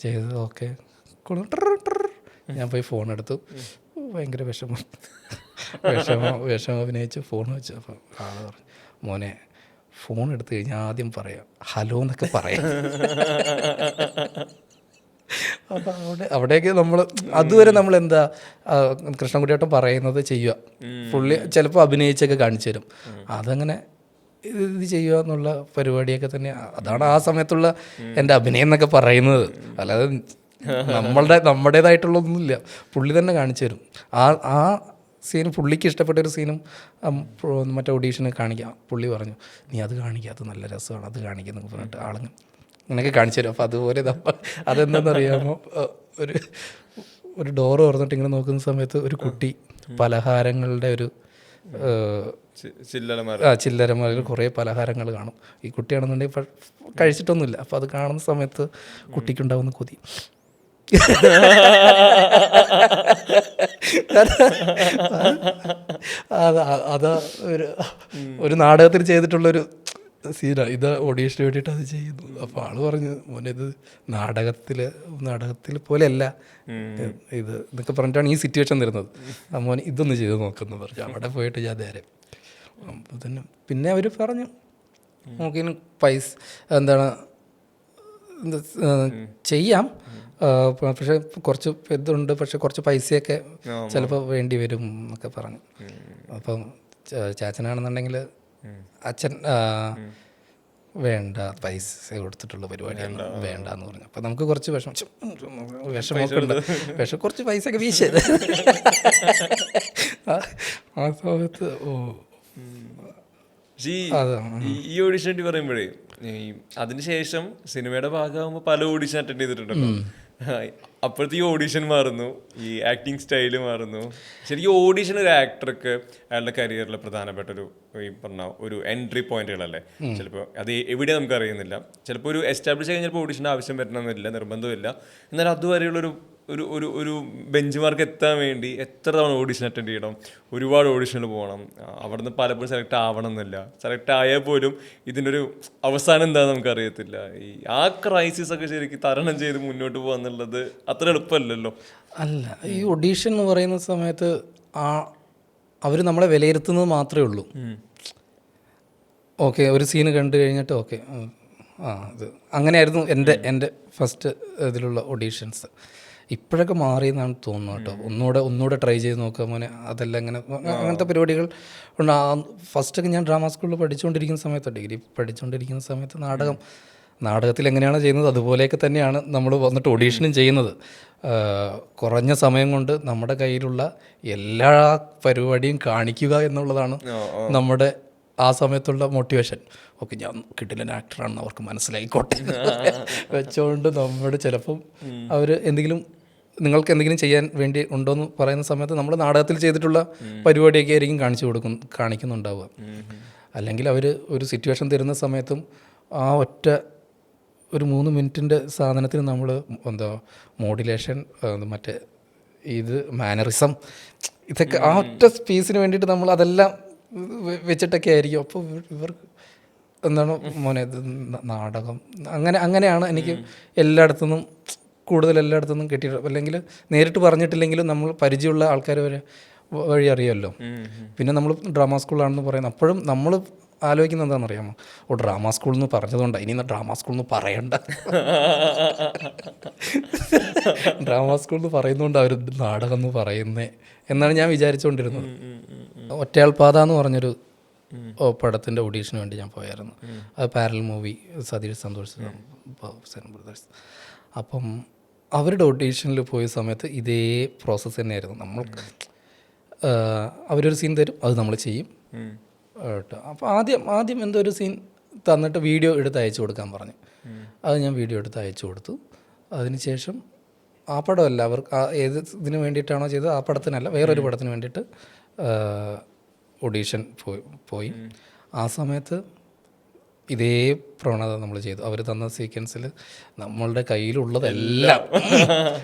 ചെയ്തത് ഞാൻ പോയി ഫോൺ എടുത്തു. ഭയങ്കര വിഷമം അഭിനയിച്ച് ഫോൺ വെച്ചു. അപ്പം ആള് പറഞ്ഞു, മോനെ ഫോൺ എടുത്തു കഴിഞ്ഞാൽ ആദ്യം പറയാം ഹലോ എന്നൊക്കെ പറയാം. അപ്പം അവിടേക്ക് നമ്മൾ അതുവരെ നമ്മൾ എന്താ കൃഷ്ണൻകുട്ടിയേട്ടൻ പറയുന്നത് ചെയ്യുക. പുള്ളി ചിലപ്പോൾ അഭിനയിച്ചൊക്കെ കാണിച്ചു തരും. അതങ്ങനെ ഇത് ചെയ്യുക എന്നുള്ള പരിപാടിയൊക്കെ തന്നെ അതാണ് ആ സമയത്തുള്ള എൻ്റെ അഭിനയം എന്നൊക്കെ പറയുന്നത്. അല്ലാതെ നമ്മുടേതായിട്ടുള്ളതൊന്നുമില്ല, പുള്ളി തന്നെ കാണിച്ചു തരും. ആ സീൻ പുള്ളിക്ക് ഇഷ്ടപ്പെട്ടൊരു സീനും മറ്റേ ഓഡീഷന് കാണിക്കാം. പുള്ളി പറഞ്ഞു, നീ അത് കാണിക്കുക, അത് നല്ല രസമാണ്, അത് കാണിക്കുന്നൊക്കെ പറഞ്ഞിട്ട് ആളുങ്ങൾ അങ്ങനെയൊക്കെ കാണിച്ചു തരും. അപ്പോൾ അതുപോലെ അതെന്താണെന്നറിയാമോ, ഒരു ഡോറ് തുറന്നിട്ട് ഇങ്ങനെ നോക്കുന്ന സമയത്ത് ഒരു കുട്ടി പലഹാരങ്ങളുടെ ഒരു ചില്ലറമാരിൽ കുറേ പലഹാരങ്ങൾ കാണും. ഈ കുട്ടിയാണെന്നുണ്ടെങ്കിൽ കഴിച്ചിട്ടൊന്നുമില്ല. അപ്പോൾ അത് കാണുന്ന സമയത്ത് കുട്ടിക്കുണ്ടാവുന്ന കൊതി. അതാ ഒരു നാടകത്തിൽ ചെയ്തിട്ടുള്ളൊരു സീനാണ്. ഇത് ഓഡീഷന് വേണ്ടിയിട്ട് അത് ചെയ്യുന്നു. അപ്പോൾ ആള് പറഞ്ഞു, മോനെ ഇത് നാടകത്തിൽ പോലെയല്ല ഇത് എന്നൊക്കെ പറഞ്ഞിട്ടാണ് ഈ സിറ്റുവേഷൻ തരുന്നത്. ആ മോനെ ഇതൊന്ന് ചെയ്ത് നോക്കുന്നു പറഞ്ഞു. അവിടെ പോയിട്ട് ഞാൻ നേരെ അപ്പോൾ തന്നെ പിന്നെ അവർ പറഞ്ഞു നമുക്കിന് പൈസ എന്താണ് ചെയ്യാം, പക്ഷെ കുറച്ച് ഇതുണ്ട്, പക്ഷെ കുറച്ച് പൈസയൊക്കെ ചിലപ്പോൾ വേണ്ടി വരും എന്നൊക്കെ പറഞ്ഞു. അപ്പം ചാച്ചനാണെന്നുണ്ടെങ്കിൽ അച്ഛൻ വേണ്ട പൈസ കൊടുത്തിട്ടുള്ള പരിപാടിയാണ് വേണ്ടെന്ന് പറഞ്ഞു. അപ്പം നമുക്ക് കുറച്ച് വിഷമമൊക്കെ ഉണ്ട്. കുറച്ച് പൈസയൊക്കെ വീശത് ആ സമയത്ത്. ഈ ഓഡിഷൻ പറയുമ്പോഴേ അതിനുശേഷം സിനിമയുടെ ഭാഗമാകുമ്പോൾ പല ഓഡിഷൻ അറ്റൻഡ് ചെയ്തിട്ടുണ്ടല്ലോ. അപ്പോഴത്തെ ഈ ഓഡിഷൻ മാറുന്നു, ഈ ആക്ടിങ് സ്റ്റൈല് മാറുന്നു. ശരിക്കും ഓഡിഷൻ ഒരു ആക്ടർക്ക് അയാളുടെ കരിയറിലെ പ്രധാനപ്പെട്ട ഈ പറഞ്ഞ ഒരു എൻട്രി പോയിന്റുകളല്ലേ. ചിലപ്പോൾ അത് എവിടെ നമുക്ക് അറിയുന്നില്ല. ചിലപ്പോൾ ഒരു എസ്റ്റാബ്ലിഷ് കഴിഞ്ഞപ്പോൾ ഓഡിഷൻ്റെ ആവശ്യം വരണമെന്നില്ല, നിർബന്ധമില്ല. എന്നാൽ അതുവരെയുള്ളൊരു ഒരു ഒരു ഒരു ബെഞ്ച് മാർക്ക് എത്താൻ വേണ്ടി എത്ര തവണ ഓഡിഷൻ അറ്റൻഡ് ചെയ്യണം, ഒരുപാട് ഓഡിഷനിൽ പോകണം. അവിടെ നിന്ന് പലപ്പോഴും സെലക്ട് ആവണം എന്നില്ല. സെലക്ട് ആയാൽ പോലും ഇതിൻ്റെ ഒരു അവസാനം എന്താണെന്ന് നമുക്കറിയത്തില്ല. ആ ക്രൈസിസ് ഒക്കെ ശരിക്കും തരണം ചെയ്ത് മുന്നോട്ട് പോകുക എന്നുള്ളത് അത്ര എളുപ്പമല്ലല്ലോ. അല്ല, ഈ ഓഡീഷൻ എന്ന് പറയുന്ന സമയത്ത് അവർ നമ്മളെ വിലയിരുത്തുന്നത് മാത്രമേ ഉള്ളൂ. ഓക്കെ, ഒരു സീന് കണ്ടു കഴിഞ്ഞിട്ട് ഓക്കെ ഇത് അങ്ങനെയായിരുന്നു എൻ്റെ ഫസ്റ്റ് ഇതിലുള്ള ഓഡീഷൻസ്. ഇപ്പോഴൊക്കെ മാറിയെന്നാണ് തോന്നുന്നു കേട്ടോ. ഒന്നുകൂടെ ട്രൈ ചെയ്ത് നോക്കുക മോനെ, അതെല്ലാം അങ്ങനത്തെ പരിപാടികൾ ഉണ്ട്. ഫസ്റ്റൊക്കെ ഞാൻ ഡ്രാമ സ്കൂളിൽ പഠിച്ചുകൊണ്ടിരിക്കുന്ന സമയത്ത്, ഡിഗ്രി പഠിച്ചുകൊണ്ടിരിക്കുന്ന സമയത്ത് നാടകത്തിൽ എങ്ങനെയാണ് ചെയ്യുന്നത് അതുപോലെയൊക്കെ തന്നെയാണ് നമ്മൾ വന്നിട്ട് ഓഡീഷനും ചെയ്യുന്നത്. കുറഞ്ഞ സമയം കൊണ്ട് നമ്മുടെ കയ്യിലുള്ള എല്ലാ പരിപാടിയും കാണിക്കുക എന്നുള്ളതാണ് നമ്മുടെ ആ സമയത്തുള്ള മോട്ടിവേഷൻ. ഓക്കെ, ഞാൻ കിടിലൻ ആക്ടറാണെന്ന് അവർക്ക് മനസ്സിലായിക്കോട്ടെ വെച്ചുകൊണ്ട് നമ്മൾ ചിലപ്പം അവർ നിങ്ങൾക്ക് എന്തെങ്കിലും ചെയ്യാൻ വേണ്ടി ഉണ്ടോയെന്ന് പറയുന്ന സമയത്ത് നമ്മൾ നാടകത്തിൽ ചെയ്തിട്ടുള്ള പരിപാടിയൊക്കെ ആയിരിക്കും കാണിക്കുന്നുണ്ടാവുക. അല്ലെങ്കിൽ അവർ ഒരു സിറ്റുവേഷൻ തരുന്ന സമയത്തും ആ ഒറ്റ ഒരു 3 മിനിറ്റിൻ്റെ സാധനത്തിന് നമ്മൾ മോഡുലേഷൻ, മറ്റേ മാനറിസം, ഇതൊക്കെ ആ ഒറ്റ സ്പീസിന് വേണ്ടിയിട്ട് നമ്മൾ അതെല്ലാം വെച്ചിട്ടൊക്കെ ആയിരിക്കും. അപ്പോൾ ഇവർക്ക് മോനെ നാടകം അങ്ങനെയാണ് എനിക്ക് എല്ലായിടത്തുനിന്നും കിട്ടിയിട്ടുള്ളത്. അല്ലെങ്കിൽ നേരിട്ട് പറഞ്ഞിട്ടില്ലെങ്കിലും നമ്മൾ പരിചയമുള്ള ആൾക്കാർ വഴി അറിയാമല്ലോ. പിന്നെ നമ്മൾ ഡ്രാമ സ്കൂളാണെന്ന് പറയുന്നത്, അപ്പോഴും നമ്മൾ ആലോചിക്കുന്നത് എന്താണെന്നറിയാമോ, ഡ്രാമ സ്കൂളിൽ നിന്ന് പറഞ്ഞതുകൊണ്ടാണ് ഇനി ഡ്രാമ സ്കൂളിൽ നിന്ന് പറയണ്ട. ഡ്രാമ സ്കൂളിൽ നിന്ന് പറയുന്നതുകൊണ്ട് അവർ നാടകം എന്ന് പറയുന്നേ എന്നാണ് ഞാൻ വിചാരിച്ചുകൊണ്ടിരുന്നത്. ഒറ്റയാൾ പാത എന്ന് പറഞ്ഞൊരു പടത്തിൻ്റെ ഓഡീഷന് വേണ്ടി ഞാൻ പോയായിരുന്നു. അത് parallel movie, Satheesh Santhosh brothers. അപ്പം അവരുടെ ഓഡീഷനിൽ പോയ സമയത്ത് ഇതേ പ്രോസസ്സ് തന്നെയായിരുന്നു. നമ്മൾക്ക് അവരൊരു സീൻ തരും, അത് നമ്മൾ ചെയ്യും കേട്ടോ. അപ്പോൾ ആദ്യം എന്തോ ഒരു സീൻ തന്നിട്ട് വീഡിയോ എടുത്ത് അയച്ചു കൊടുക്കാൻ പറഞ്ഞു. അത് ഞാൻ വീഡിയോ എടുത്ത് അയച്ചു കൊടുത്തു. അതിനുശേഷം ആ പടമല്ല, ഏത് ഇതിന് വേണ്ടിയിട്ടാണോ ചെയ്തത് ആ പടത്തിനല്ല, വേറൊരു പടത്തിന് വേണ്ടിയിട്ട് ഓഡീഷൻ പോയി. ആ സമയത്ത് ഇതേ പ്രവണത നമ്മൾ ചെയ്തു. അവർ തന്ന സീക്വൻസിൽ നമ്മളുടെ കയ്യിലുള്ളതെല്ലാം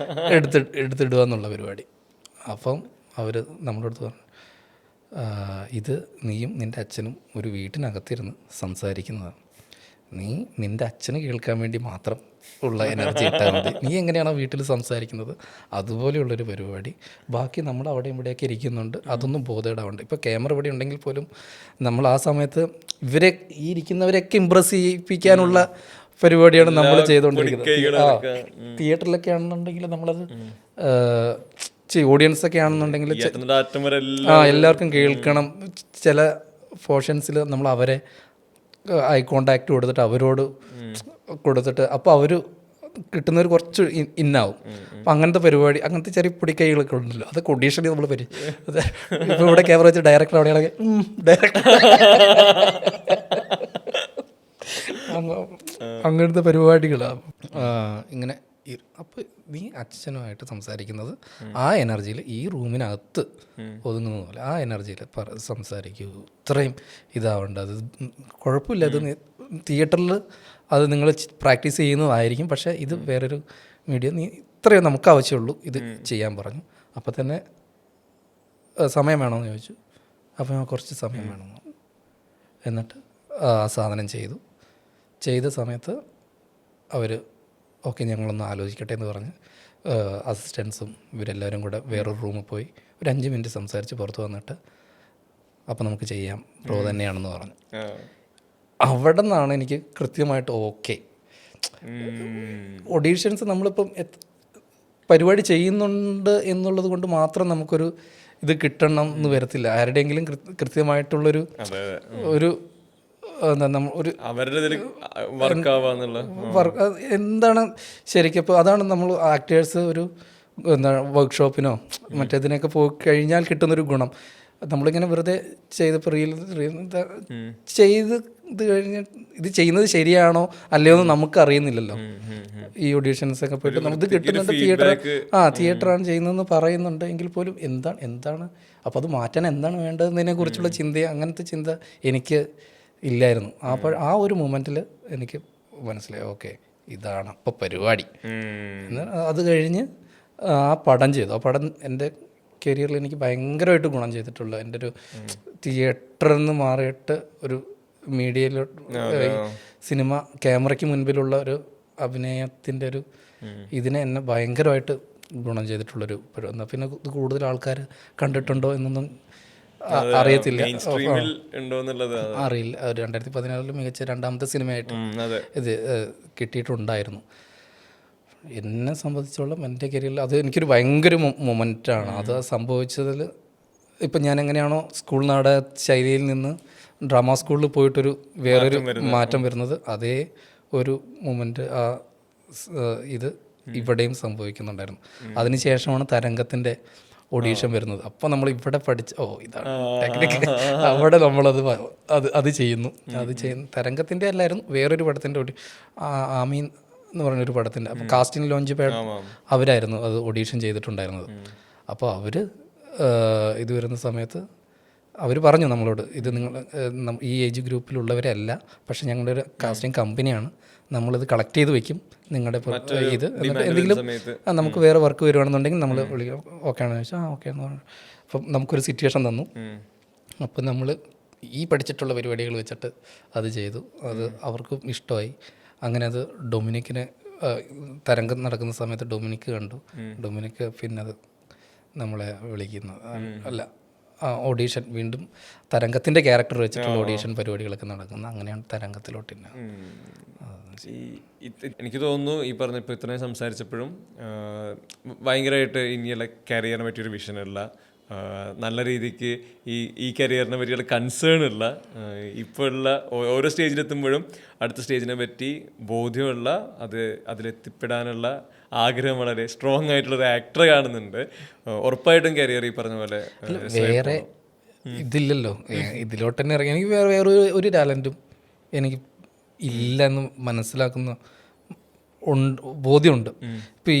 എടുത്തിടുക എന്നുള്ള പരിപാടി. അപ്പം അവർ നമ്മുടെ അടുത്ത് പറഞ്ഞു, ഇത് നീയും നിൻ്റെ അച്ഛനും ഒരു വീട്ടിനകത്തിരുന്ന് സംസാരിക്കുന്നതാണ്. നീ നിൻ്റെ അച്ഛന് കേൾക്കാൻ വേണ്ടി മാത്രം ഉള്ള എനർജി ഇട്ടാൽ മതി. നീ എങ്ങനെയാണോ വീട്ടിൽ സംസാരിക്കുന്നത് അതുപോലെയുള്ളൊരു പരിപാടി. ബാക്കി നമ്മൾ അവിടെ ഇവിടെയൊക്കെ ഇരിക്കുന്നുണ്ട്, അതൊന്നും ബോധേടാവുണ്ട്. ഇപ്പോൾ ക്യാമറ ഇവിടെ ഉണ്ടെങ്കിൽ പോലും നമ്മൾ ആ സമയത്ത് ഈ ഇരിക്കുന്നവരെയൊക്കെ ഇമ്പ്രസ് ചെയ്യിപ്പിക്കാനുള്ള പരിപാടിയാണ് നമ്മൾ ചെയ്തുകൊണ്ടിരിക്കുന്നത്. തിയേറ്ററിലൊക്കെ ആണെന്നുണ്ടെങ്കിൽ നമ്മളത് ഓഡിയൻസൊക്കെ ആണെന്നുണ്ടെങ്കിൽ എല്ലാവർക്കും കേൾക്കണം. ചില പോർഷൻസിൽ നമ്മൾ അവരെ ഐ കോണ്ടാക്ട് കൊടുത്തിട്ട് അവരോട് കൊടുത്തിട്ട് അപ്പോൾ അവർ കിട്ടുന്നവർ കുറച്ച് ഇന്നാവും. അപ്പം അങ്ങനത്തെ പരിപാടി, അങ്ങനത്തെ ചെറിയ പൊടിക്കൈകളൊക്കെ ഉണ്ടല്ലോ, അതൊക്കെ ഓഡീഷനിൽ നമ്മൾ ഇപ്പോൾ ഇവിടെ ക്യാമറ വെച്ച് ഡയറക്ടർ അവിടെയാണെങ്കിൽ ഡയറക്ടർ അങ്ങനത്തെ പരിപാടികളാണ് ഇങ്ങനെ. അപ്പോൾ നീ അച്ഛനുമായിട്ട് സംസാരിക്കുന്നത് ആ എനർജിയിൽ ഈ റൂമിനകത്ത് ഒതുങ്ങുന്ന പോലെ ആ എനർജിയിൽ സംസാരിക്കൂ. ഇത്രയും ഇതാവേണ്ട, അത് കുഴപ്പമില്ല. അത് തിയേറ്ററിൽ അത് നിങ്ങൾ പ്രാക്ടീസ് ചെയ്യുന്നതായിരിക്കും, പക്ഷേ ഇത് വേറൊരു മീഡിയ, നീ ഇത്രയും നമുക്ക് ആവശ്യമുള്ളൂ ഇത് ചെയ്യാൻ പറഞ്ഞു. അപ്പോൾ തന്നെ സമയം വേണമെന്ന് ചോദിച്ചു. അപ്പോൾ ഞാൻ കുറച്ച് സമയം വേണമെന്ന് പറഞ്ഞു. എന്നിട്ട് ആ സാധനം ചെയ്ത സമയത്ത് അവർ ഓക്കെ ഞങ്ങളൊന്ന് ആലോചിക്കട്ടെ എന്ന് പറഞ്ഞ് അസിസ്റ്റൻസും ഇവരെല്ലാവരും കൂടെ വേറൊരു റൂമിൽ പോയി ഒരു 5 മിനിറ്റ് സംസാരിച്ച് പുറത്ത് വന്നിട്ട് അപ്പോൾ നമുക്ക് ചെയ്യാം, പ്രോ തന്നെയാണെന്ന് പറഞ്ഞു. അവിടെ നിന്നാണ് എനിക്ക് കൃത്യമായിട്ട് ഓക്കെ. ഒഡീഷൻസ് നമ്മളിപ്പം പരിപാടി ചെയ്യുന്നുണ്ട് എന്നുള്ളത് കൊണ്ട് മാത്രം നമുക്കൊരു ഇത് കിട്ടണം എന്ന് വരത്തില്ല. ആരുടെയെങ്കിലും കൃത്യമായിട്ടുള്ളൊരു ഒരു ഒരു എന്താണ് ശരിക്കും. അപ്പോൾ അതാണ് നമ്മൾ ആക്ടേഴ്സ് ഒരു എന്താണ് വർക്ക്ഷോപ്പിനോ മറ്റേതിനൊക്കെ പോയി കഴിഞ്ഞാൽ കിട്ടുന്നൊരു ഗുണം. നമ്മളിങ്ങനെ വെറുതെ ചെയ്തപ്പോൾ ഇത് കഴിഞ്ഞ് ഇത് ചെയ്യുന്നത് ശരിയാണോ അല്ലയോ എന്ന് നമുക്ക് അറിയുന്നില്ലല്ലോ. ഈ ഓഡീഷൻസ് ഒക്കെ പോയിട്ട് നമുക്ക് കിട്ടുന്നുണ്ട്, തിയേറ്ററാണ് ചെയ്യുന്നതെന്ന് പറയുന്നുണ്ട് എങ്കിൽ പോലും എന്താണ് അപ്പോൾ അത് മാറ്റാൻ എന്താണ് വേണ്ടതെന്നതിനെ കുറിച്ചുള്ള അങ്ങനത്തെ ചിന്ത എനിക്ക് ഇല്ലായിരുന്നു. അപ്പോൾ ആ ഒരു മൊമെൻറ്റിൽ എനിക്ക് മനസ്സിലായി ഓക്കെ ഇതാണ് അപ്പോൾ പരിപാടി. അത് കഴിഞ്ഞ് ആ പടം ചെയ്തു. ആ പടം എൻ്റെ കരിയറിൽ എനിക്ക് ഭയങ്കരമായിട്ട് ഗുണം ചെയ്തിട്ടുള്ള, എൻ്റെ ഒരു തിയേറ്ററിൽ നിന്ന് മാറിയിട്ട് ഒരു മീഡിയയിലോട്ട് സിനിമ ക്യാമറയ്ക്ക് മുൻപിലുള്ള ഒരു അഭിനയത്തിൻ്റെ ഒരു ഇതിനെ എന്നെ ഭയങ്കരമായിട്ട് ഗുണം ചെയ്തിട്ടുള്ളൊരു എന്നാൽ പിന്നെ ഇത് കൂടുതൽ ആൾക്കാർ കണ്ടിട്ടുണ്ടോ എന്നൊന്നും അറിയത്തില്ല, അറിയില്ല. 2014 മികച്ച 2ാമത്തെ സിനിമയായിട്ട് ഇത് കിട്ടിയിട്ടുണ്ടായിരുന്നു. എന്നെ സംബന്ധിച്ചോളം എൻ്റെ കരിയറിൽ അത് എനിക്കൊരു ഭയങ്കര മൊമെൻ്റാണ്. അത് സംഭവിച്ചതിൽ ഇപ്പം ഞാൻ എങ്ങനെയാണോ സ്കൂൾ നാടക ശൈലിയിൽ നിന്ന് ഡ്രാമ സ്കൂളിൽ പോയിട്ടൊരു വേറൊരു മാറ്റം വരുന്നത്, അതേ ഒരു മൊമെൻ്റ് ഇത് ഇവിടെയും സംഭവിക്കുന്നുണ്ടായിരുന്നു. അതിനുശേഷമാണ് തരംഗത്തിൻ്റെ ഓഡീഷൻ വരുന്നത്. അപ്പോൾ നമ്മൾ ഇവിടെ പഠിച്ച ഇതാണ് ടെക്നിക്ക്. അവിടെ നമ്മളത് അത് ചെയ്യുന്നു. തരംഗത്തിൻ്റെ അല്ലായിരുന്നു, വേറൊരു പടത്തിൻ്റെ ആമീൻ എന്ന് പറഞ്ഞൊരു പടത്തിൻ്റെ. അപ്പോൾ കാസ്റ്റിംഗ് ലോഞ്ച് അവരായിരുന്നു അത് ഓഡീഷൻ ചെയ്തിട്ടുണ്ടായിരുന്നത്. അപ്പോൾ അവർ ഇത് വരുന്ന സമയത്ത് അവർ പറഞ്ഞു നമ്മളോട്, ഇത് നിങ്ങൾ ഈ ഏജ് ഗ്രൂപ്പിലുള്ളവരല്ല, പക്ഷെ ഞങ്ങളുടെ ഒരു കാസ്റ്റിംഗ് കമ്പനിയാണ്, നമ്മളിത് കളക്ട് ചെയ്ത് വെക്കും നിങ്ങളുടെ ഇത് എന്നിട്ട് എന്തെങ്കിലും നമുക്ക് വേറെ വർക്ക് വരുവാണെന്നുണ്ടെങ്കിൽ നമ്മൾ വിളിക്കാം. ഓക്കെ ആണെന്ന് ചോദിച്ചാൽ ഓക്കെ എന്ന് പറഞ്ഞു. അപ്പം നമുക്കൊരു സിറ്റുവേഷൻ തന്നു. അപ്പം നമ്മൾ ഈ പഠിച്ചിട്ടുള്ള പരിപാടികൾ വെച്ചിട്ട് അത് ചെയ്തു. അത് അവർക്കും ഇഷ്ടമായി. അങ്ങനെ അത് ഡൊമിനിക്കിനെ തരംഗം നടക്കുന്ന സമയത്ത് ഡൊമിനിക്ക് കണ്ടു. ഡൊമിനിക്ക് പിന്നെ അത് നമ്മളെ വിളിക്കുന്നത് അല്ല ഓഡീഷൻ, വീണ്ടും തരംഗത്തിൻ്റെ ക്യാരക്ടർ വെച്ചിട്ടുള്ള ഓഡീഷൻ പരിപാടികളൊക്കെ നടക്കുന്നത്. അങ്ങനെയാണ് തരംഗത്തിലോട്ട്. എനിക്ക് തോന്നുന്നു ഈ പറഞ്ഞപ്പോൾ ഇത്രയും സംസാരിച്ചപ്പോഴും ഭയങ്കരമായിട്ട് ഇനിയുള്ള കരിയറിനെ പറ്റിയൊരു വിഷനുള്ള, നല്ല രീതിക്ക് ഈ കരിയറിനെ പറ്റിയുള്ള കൺസേൺ ഉള്ള, ഇപ്പോൾ ഉള്ള ഓരോ സ്റ്റേജിലെത്തുമ്പോഴും അടുത്ത സ്റ്റേജിനെ പറ്റി ബോധ്യമുള്ള, അതിലെത്തിപ്പെടാനുള്ള ആഗ്രഹം വളരെ സ്ട്രോങ് ആയിട്ടുള്ളൊരു ആക്ടറെ കാണുന്നുണ്ട്. ഉറപ്പായിട്ടും കരിയർ ഈ പറഞ്ഞ പോലെ വേറെ ഇതില്ലല്ലോ, ഇതിലോട്ട് തന്നെ ഇറങ്ങി എനിക്ക് വേറെ ഒരു ടാലൻറ്റും എനിക്ക് ഇല്ലെന്ന് മനസ്സിലാക്കുന്ന ബോധ്യമുണ്ട്. ഇപ്പോൾ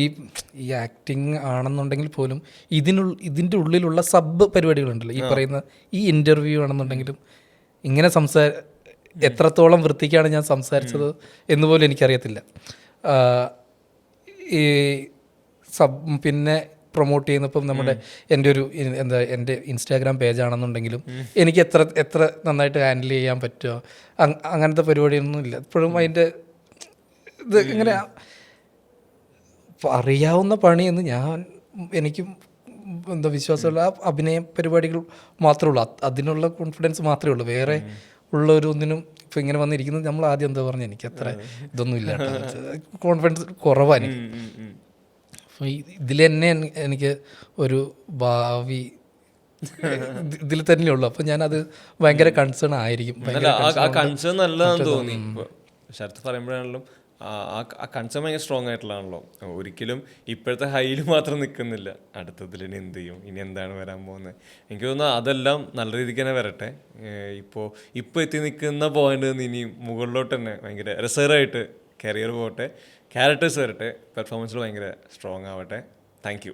ഈ ആക്ടിങ് ആണെന്നുണ്ടെങ്കിൽ പോലും ഇതിൻ്റെ ഉള്ളിലുള്ള സബ് പരിപാടികളുണ്ടല്ലോ, ഈ പറയുന്ന ഈ ഇൻ്റർവ്യൂ ആണെന്നുണ്ടെങ്കിലും ഇങ്ങനെ എത്രത്തോളം വൃത്തിക്കാണ് ഞാൻ സംസാരിച്ചത് എന്ന് പോലും എനിക്കറിയത്തില്ല. ഈ പിന്നെ പ്രൊമോട്ട് ചെയ്യുന്നപ്പം നമ്മുടെ എൻ്റെ ഇൻസ്റ്റാഗ്രാം പേജാണെന്നുണ്ടെങ്കിലും എനിക്ക് എത്ര നന്നായിട്ട് ഹാൻഡിൽ ചെയ്യാൻ പറ്റുമോ അങ്ങനത്തെ പരിപാടിയൊന്നും ഇല്ല. ഇപ്പോഴും അതിൻ്റെ ഇത് ഇങ്ങനെ അറിയാവുന്ന പണിയെന്ന് എനിക്ക് വിശ്വാസമുള്ള അഭിനയ പരിപാടികൾ മാത്രമേ ഉള്ളൂ. അതിനുള്ള കോൺഫിഡൻസ് മാത്രമേ ഉള്ളൂ. വേറെ ഉള്ളൊരൊന്നിനും ഇപ്പം ഇങ്ങനെ വന്നിരിക്കുന്നത് നമ്മൾ ആദ്യം എന്താ പറഞ്ഞാൽ എനിക്ക് അത്ര ഇതൊന്നും ഇല്ല, കോൺഫിഡൻസ് കുറവാണ്. അപ്പോൾ ഇതിൽ തന്നെ എനിക്ക് ഒരു ഭാവി ഇതിൽ തന്നെയുള്ളൂ. അപ്പം ഞാനത് ഭയങ്കര കൺസേൺ ആയിരിക്കും. കൺസേൺ നല്ലതാണെന്ന് തോന്നി ശരത്ത് പറയുമ്പോഴാണെങ്കിലും ആ കൺസേൺ ഭയങ്കര സ്ട്രോങ് ആയിട്ടുള്ളതാണല്ലോ. ഒരിക്കലും ഇപ്പോഴത്തെ ഹൈയിൽ മാത്രം നിൽക്കുന്നില്ല, അടുത്തതിൽ ഇനി എന്ത് ചെയ്യും, ഇനി എന്താണ് വരാൻ പോകുന്നത്. എനിക്ക് തോന്നുന്നു അതെല്ലാം നല്ല രീതിക്ക് തന്നെ വരട്ടെ. ഇപ്പോൾ എത്തി നിൽക്കുന്ന പോയിന്റ് നിന്ന് ഇനി മുകളിലോട്ട് തന്നെ ഭയങ്കര രസകരമായിട്ട് കരിയർ പോകട്ടെ. ക്യാരക്ടേഴ്സ് വരട്ടെ, പെർഫോമൻസിൽ ഭയങ്കര സ്ട്രോങ് ആവട്ടെ. Thank you.